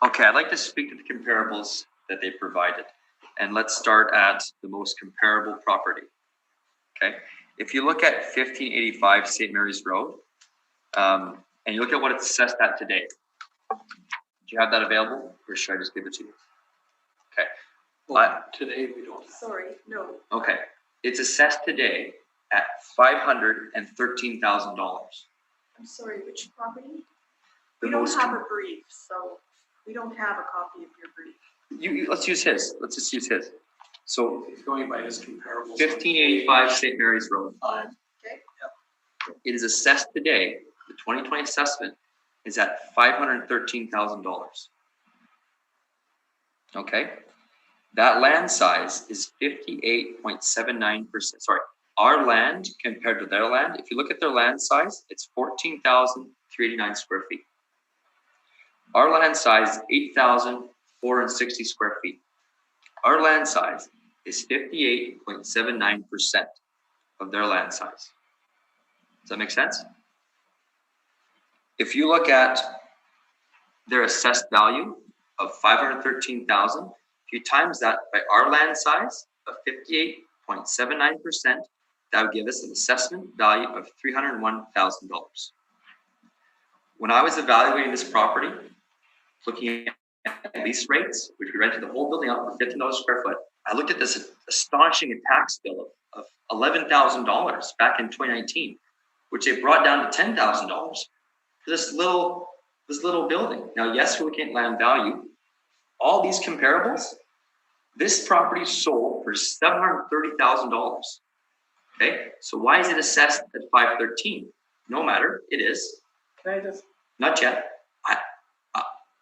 Okay, I'd like to speak to the comparables that they provided. And let's start at the most comparable property. Okay, if you look at 1585 St. Mary's Road, and you look at what it's assessed at today, do you have that available, or should I just give it to you? Okay. Well, today we don't. Sorry, no. Okay, it's assessed today at $513,000. I'm sorry, which property? The We don't most have a brief, so we don't have a copy of your brief. let's use his. Let's just use his. So He's going by his comparables. 1585 St. Mary's Road. Okay. It is assessed today. The 2020 assessment is at $513,000. Okay, that land size is 58.79%. Sorry, our land compared to their land. If you look at their land size, it's 14,389 square feet. Our land size is 8,460 square feet. Our land size is 58.79% of their land size. Does that make sense? If you look at their assessed value of 513,000, if you times that by our land size of 58.79%, that would give us an assessment value of $301,000. When I was evaluating this property, looking at lease rates, which we rented the whole building out for $15 a square foot, I looked at this astonishing tax bill of $11,000 back in 2019, which they brought down to $10,000 for this little building. Now, yes, we're looking at land value. All these comparables, this property sold for $730,000. Okay, so why is it assessed at 513? No matter, it is. Can I just? Not yet.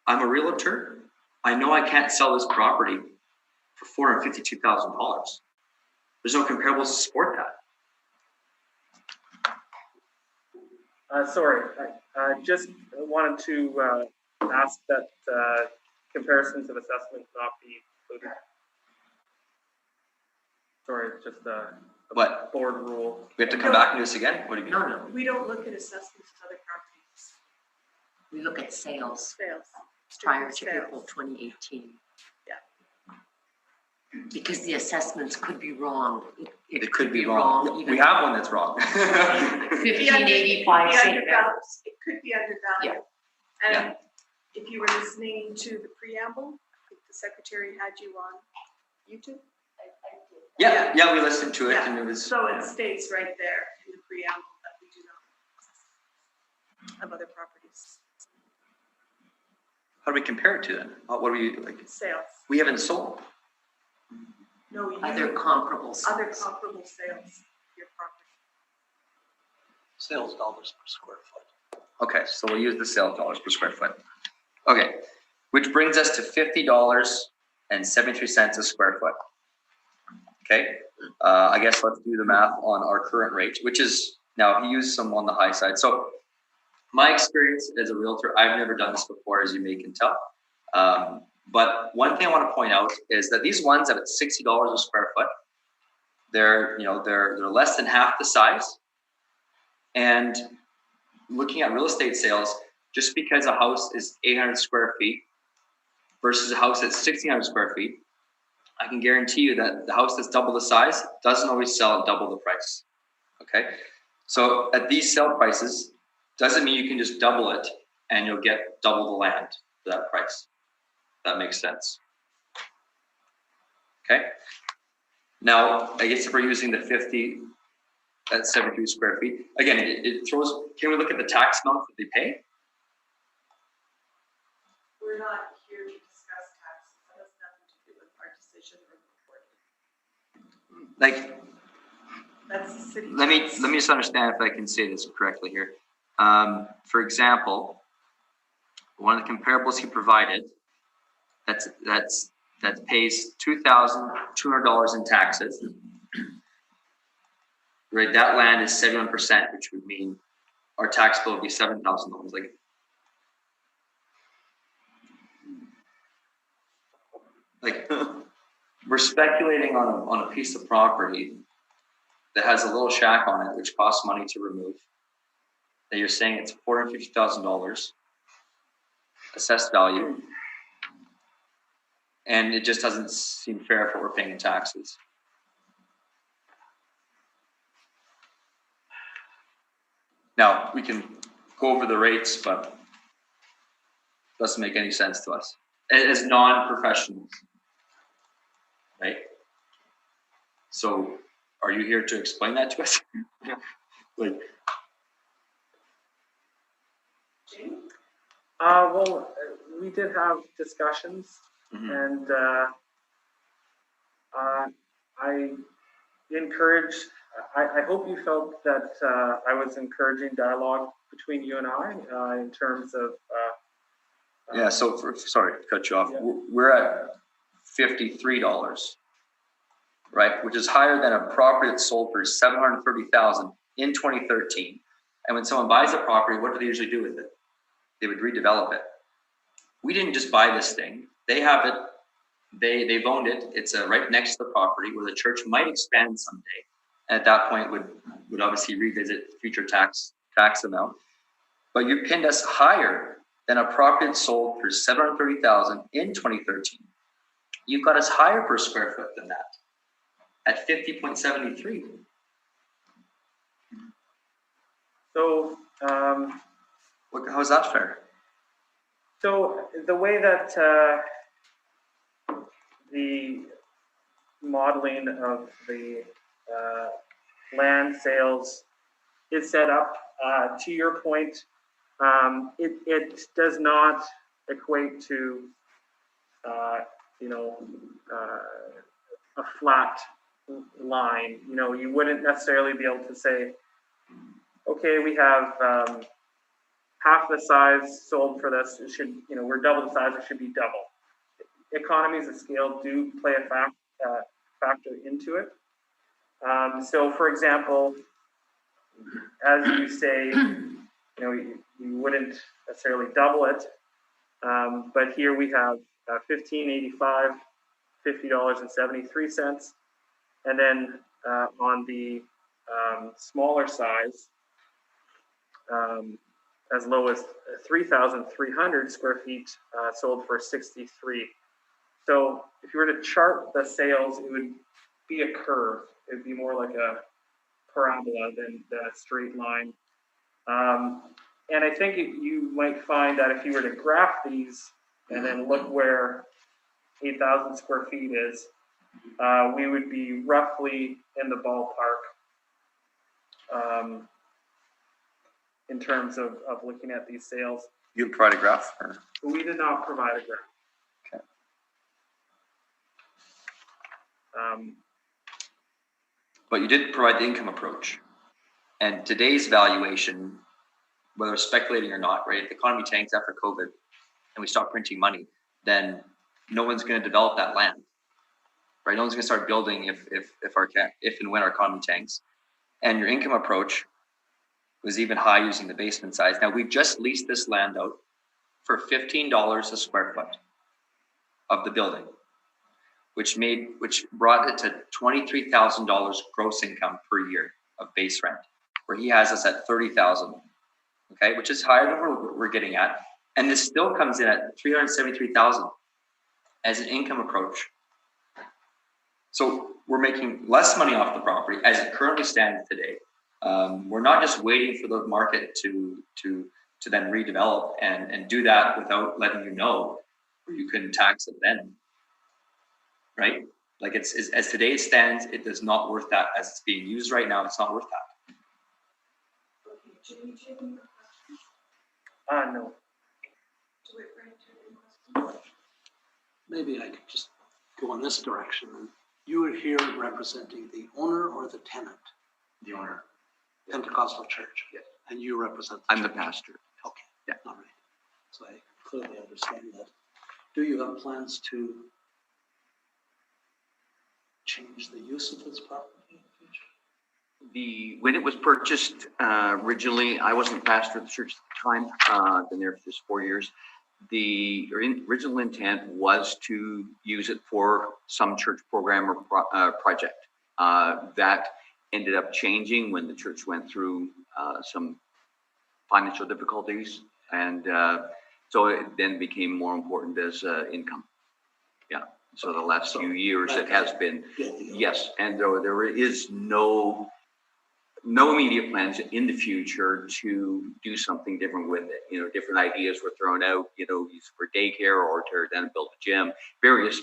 I'm a realtor. I know I can't sell this property for $452,000. There's no comparables to support that. Sorry, I just wanted to ask that comparisons of assessment not be included. Sorry, it's just a What? board rule. We have to come back and do this again? What do you mean? No, We don't look at assessments of other properties, we look at sales sales. prior to Sales. April 2018. Yeah. Because the assessments could be wrong. It could be wrong. even We have one that's wrong. 1585 St. Mary's. It could be undervalued. And if you were listening to the preamble, I think the secretary had you on YouTube. Yeah, we listened to it Yeah. and it was. So it states right there in the preamble that we do not have other properties. How do we compare it to then? What do we like? Sales. We haven't sold. No, you. Other comparable Other sales. comparable sales of your property. Sales dollars per square foot. Okay, so we'll use the sales dollars per square foot. Okay, which brings us to $50.73 a square foot. Okay, I guess let's do the math on our current rate, which is now he used some on the high side. So my experience as a realtor, I've never done this before, as you may can tell. But one thing I want to point out is that these ones at $60 a square foot, they're less than half the size. And looking at real estate sales, just because a house is 800 square feet versus a house that's 1,600 square feet, I can guarantee you that the house that's double the size doesn't always sell at double the price. Okay, so at these sale prices, doesn't mean you can just double it and you'll get double the land for that price. That makes sense. Okay. Now, I guess if we're using the 50 at 73 square feet, again, it throws, can we look at the tax amount that they pay? We're not here to discuss taxes. That has nothing to do with our decision or reporting. Like, That's the city. let me tax. just understand if I can say this correctly here. For example, one of the comparables he provided, that pays $2,200 in taxes. Right, that land is 71%, which would mean our tax bill would be $7,000. Like we're speculating on a piece of property that has a little shack on it, which costs money to remove. That you're saying it's $450,000 assessed value, and it just doesn't seem fair for what we're paying in taxes. Now we can go over the rates, but it doesn't make any sense to us as non-professionals, right? So, are you here to explain that to us? Like, Jamie? Well, we did have discussions, and I encourage. I hope you felt that I was encouraging dialogue between you and I in terms of. yeah. So, sorry to cut you off. Yeah. We're at $53, right? Which is higher than a property that sold for $730,000 in 2013. And when someone buys a property, what do they usually do with it? They would redevelop it. We didn't just buy this thing. They have it. They've owned it. It's right next to the property where the church might expand someday. And at that point, would obviously revisit future tax amount. But you pinned us higher than a property that sold for $730,000 in 2013. You've got us higher per square foot than that, at 50.73. So. How is that fair? So the way that the modeling of the land sales is set up, to your point, it does not equate to a flat line. You wouldn't necessarily be able to say, okay, we have half the size sold for this. It should, we're double the size. It should be double. Economies of scale do play a factor into it. So, for example, as you say, you wouldn't necessarily double it, but here we have $15.85, $50.73, and then on the smaller size, as low as 3,300 square feet, sold for 63. So if you were to chart the sales, it would be a curve. It would be more like a parabola than a straight line. And I think you might find that if you were to graph these and then look where 8,000 square feet is, we would be roughly in the ballpark in terms of looking at these sales. You provide a graph? Or? We did not provide a graph. Okay. But you did provide the income approach. And today's valuation, whether speculating or not, right? If the economy tanks after COVID and we stop printing money, then no one's going to develop that land, right? No one's going to start building if and when our economy tanks. And your income approach, was even high using the basement size. Now, we just leased this land out for $15 a square foot of the building, which brought it to $23,000 gross income per year of base rent, where he has us at 30,000, okay, which is higher than we're getting at. And this still comes in at 373,000 as an income approach. So we're making less money off the property as it currently stands today. We're not just waiting for the market to then redevelop and do that without letting you know, or you can tax it then, right? Like it's as today stands, it is not worth that. As it's being used right now, it's not worth that. Okay, Jamie, do you have any more questions? No. Do we bring to any questions? Maybe I could just go in this direction. You are here representing the owner or the tenant? The owner. Pentecostal church? Yes. And you represent? I'm the church? pastor. Okay. Yeah. All right. So I clearly understand that. Do you have plans to change the use of this property in the future? When it was purchased, originally, I wasn't pastor of the church at the time, been there for just 4 years. The original intent was to use it for some church program or project. That ended up changing when the church went through some financial difficulties. And so it then became more important as income. Yeah. So the last few years it has been, yes. And there is no immediate plans in the future to do something different with it. You know, different ideas were thrown out, you know, use for daycare or tear it down and build a gym. Various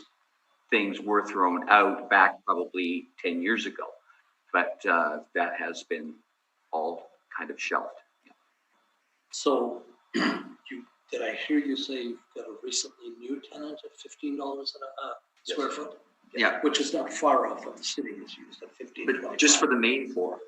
things were thrown out back probably 10 years ago, but that has been all kind of shelved. Yeah. So did I hear you say you've got a recently new tenant at $15 a square foot? Yeah. Which is not far off what the city has used at $15. But just for the main floor.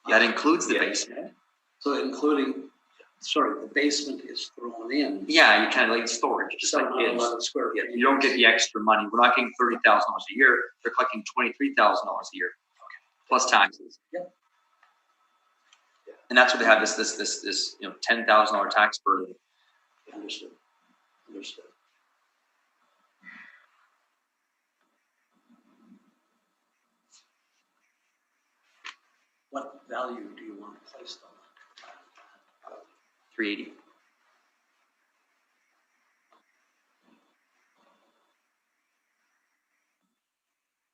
That includes the basement. So including, sorry, the basement is thrown in. Yeah, you kind of like storage, just like it is. 711 square Yeah, feet. you don't get the extra money. We're not getting $30,000 a year. They're collecting $23,000 a year, plus taxes. Yeah. And that's what they have this $10,000 tax burden. Understood. Understood. What value do you want placed on that? 380.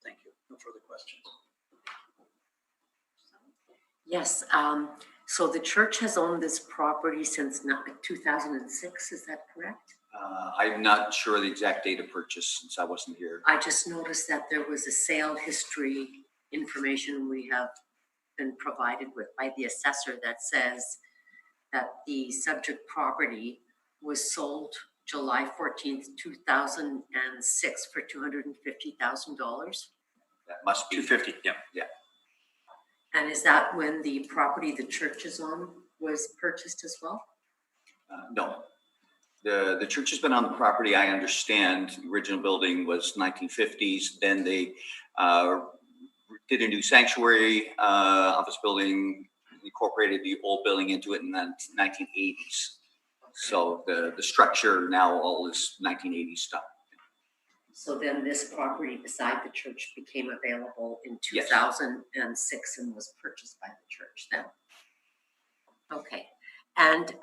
Thank you. No further questions. Yes, so the church has owned this property since 2006, is that correct? I'm not sure the exact date of purchase since I wasn't here. I just noticed that there was a sale history information we have been provided with by the assessor that says that the subject property was sold July 14th, 2006 for $250,000. That must be 250. Yeah. Yeah. And is that when the property the church is on was purchased as well? No. The church has been on the property, I understand. The original building was 1950s. Then they did a new sanctuary office building, incorporated the old building into it in the 1980s. So the structure now all is 1980s stuff. So then this property beside the church became available in Yes. 2006 and was purchased by the church then? Okay. And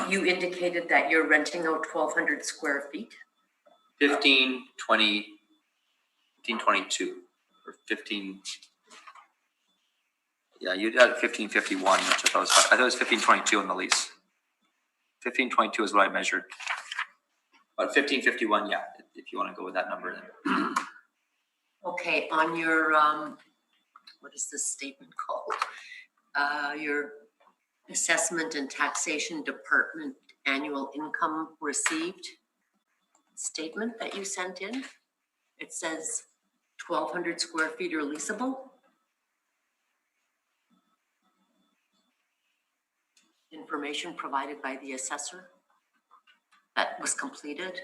you indicated that you're renting out 1,200 square feet? 1522 or 15. Yeah, you had 1551, which I thought was 1522 on the lease. 1522 is what I measured. But 1551, yeah, if you want to go with that number then. Okay, on your, what is this statement called? Your assessment and taxation department annual income received statement that you sent in. It says 1,200 square feet are leasable. Information provided by the assessor that was completed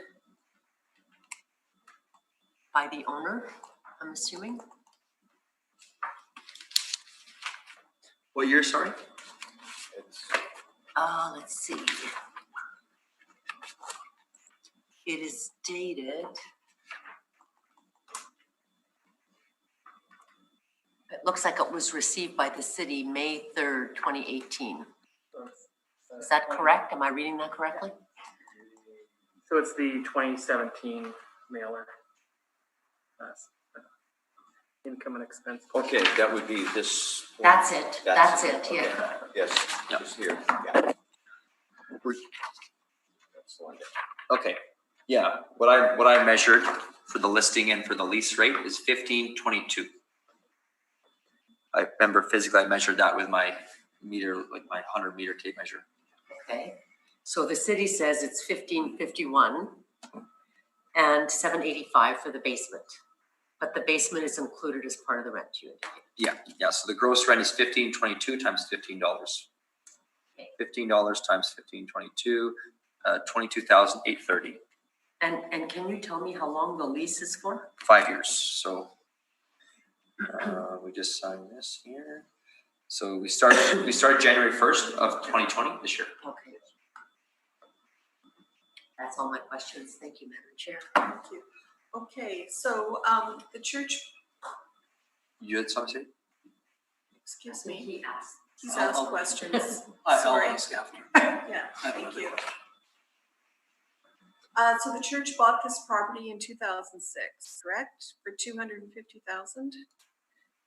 by the owner, I'm assuming. What year, sorry? Let's see. It is dated. It looks like it was received by the city May 3rd, 2018. Is that correct? Am I reading that correctly? So it's the 2017 mailer. That's income and expense. Okay, that would be this. That's it. That's it, okay. yeah. Yes, just here, yeah. That's the one there. Okay, yeah, what I measured for the listing and for the lease rate is 1522. I remember physically I measured that with my meter, like my 100-meter tape measure. Okay, so the city says it's 1551 and 785 for the basement. But the basement is included as part of the rent you indicated. Yeah, so the gross rent is 1522 times $15. Okay. $15 times 1522, 22,830. And can you tell me how long the lease is for? 5 years, so we just signed this here. So we start January 1st of 2020 this year. Okay. That's all my questions. Thank you, Madam Chair. Thank you. Okay, so the church, You had something to say? excuse me, He asked. he's asked questions. I'll Sorry. ask after. Yeah, thank you. So the church bought this property in 2006, correct? For 250,000?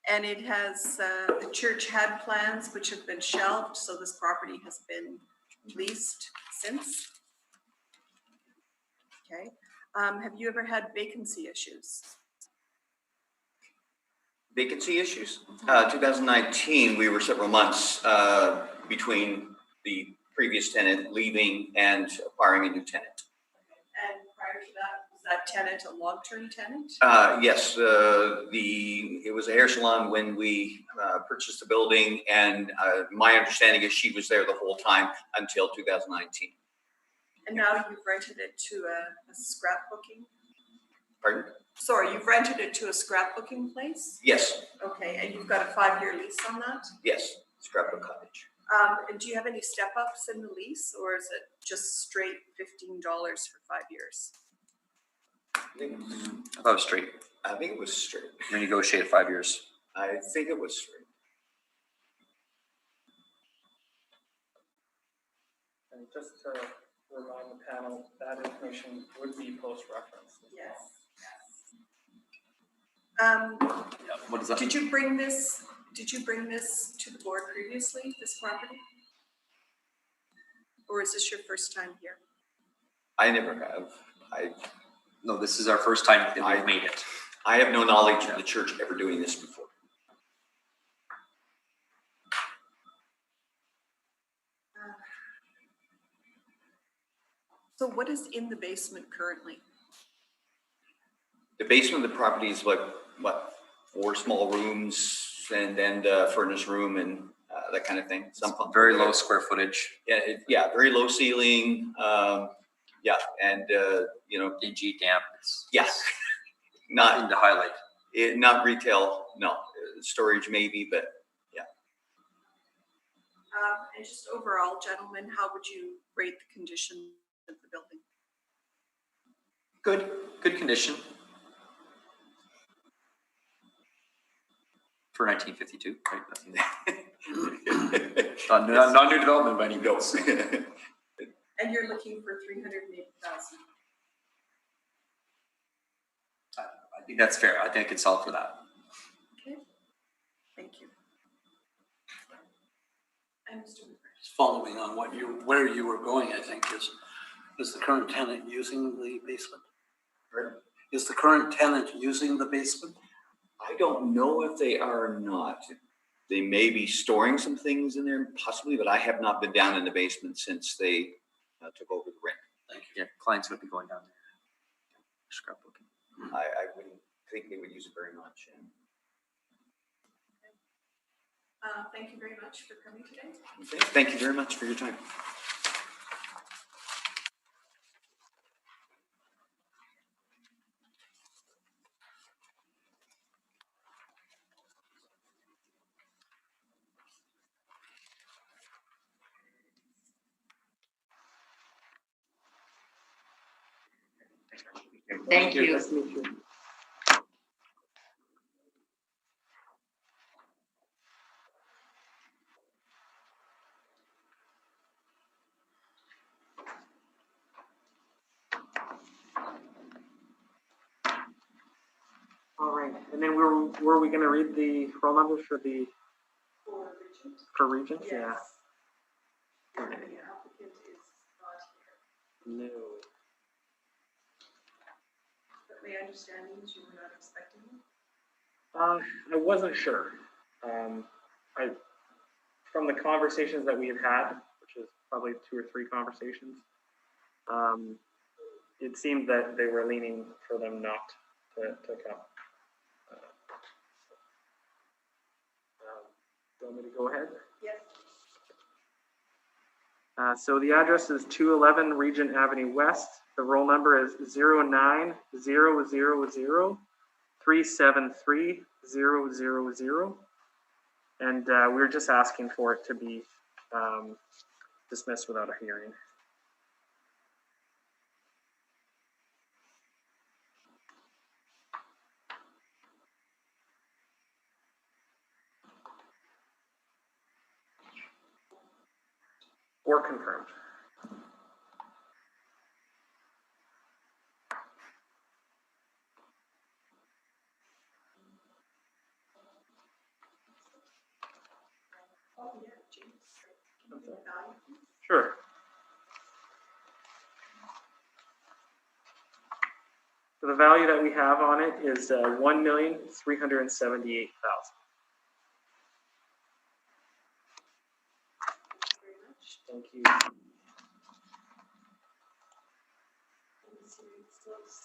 And it has, the church had plans which have been shelved, so this property has been leased since. Okay. Have you ever had vacancy issues? Vacancy issues. 2019, we were several months between the previous tenant leaving and acquiring a new tenant. And prior to that, was that tenant a long-term tenant? Yes, it was a hair salon when we purchased the building, and my understanding is she was there the whole time until 2019. And now you've rented it to a scrapbooking? Pardon? Sorry, you've rented it to a scrapbooking place? Yes, Okay, and you've got a 5-year lease on that? yes, Scrapbook Cottage. And do you have any step-ups in the lease, or is it just straight $15 for 5 years? I thought it was straight. I think it was straight. Renegotiated 5 years. I think it was straight. And just to remind the panel, that information would be post-reference. Yes. What is that? Did you bring this to the board previously, this property? Or is this your first time here? I never have. No, this is our first time that we've made it. I have no knowledge of the church ever doing this before. So what is in the basement currently? The basement of the property is like, what, 4 small rooms and a furnace room and that kind of thing. Some Very low square footage. Yeah, very low ceiling. Yeah, and Dingy, damp. yeah, Nothing to highlight. not retail. No, storage maybe, but yeah. And just overall, gentlemen, how would you rate the condition of the building? Good condition. For 1952, right? Not new development by any means. And you're looking for 380,000. I think that's fair. I think I could sell for that. Okay, thank you. And Mr. Weaver. Following on where you were going, I think, is the current tenant using the basement? Pardon? Is the current tenant using the basement? I don't know if they are or not. They may be storing some things in there possibly, but I have not been down in the basement since they took over the rent. Thank you. Yeah, clients would be going down there. Scrapbooking. I wouldn't think they would use it very much. Thank you very much for coming today. Okay, thank you very much for your time. Thank you. Nice to meet you. All right, and then were we gonna read the roll numbers for the, for Regents? Yeah. The applicant is not here. No. But my understanding is you were not expecting him. I wasn't sure. From the conversations that we had had, which is probably 2 or 3 conversations, it seemed that they were leaning for them not to come. Do you want me to go ahead? Yes. So the address is 211 Regent Avenue West. The roll number is 09000373000. And we're just asking for it to be dismissed without a hearing. Or confirmed. Oh, yeah, James. Can you give a value, please? Sure. So the value that we have on it is $1,378,000. Very much. Thank you. Let me see, it's closed.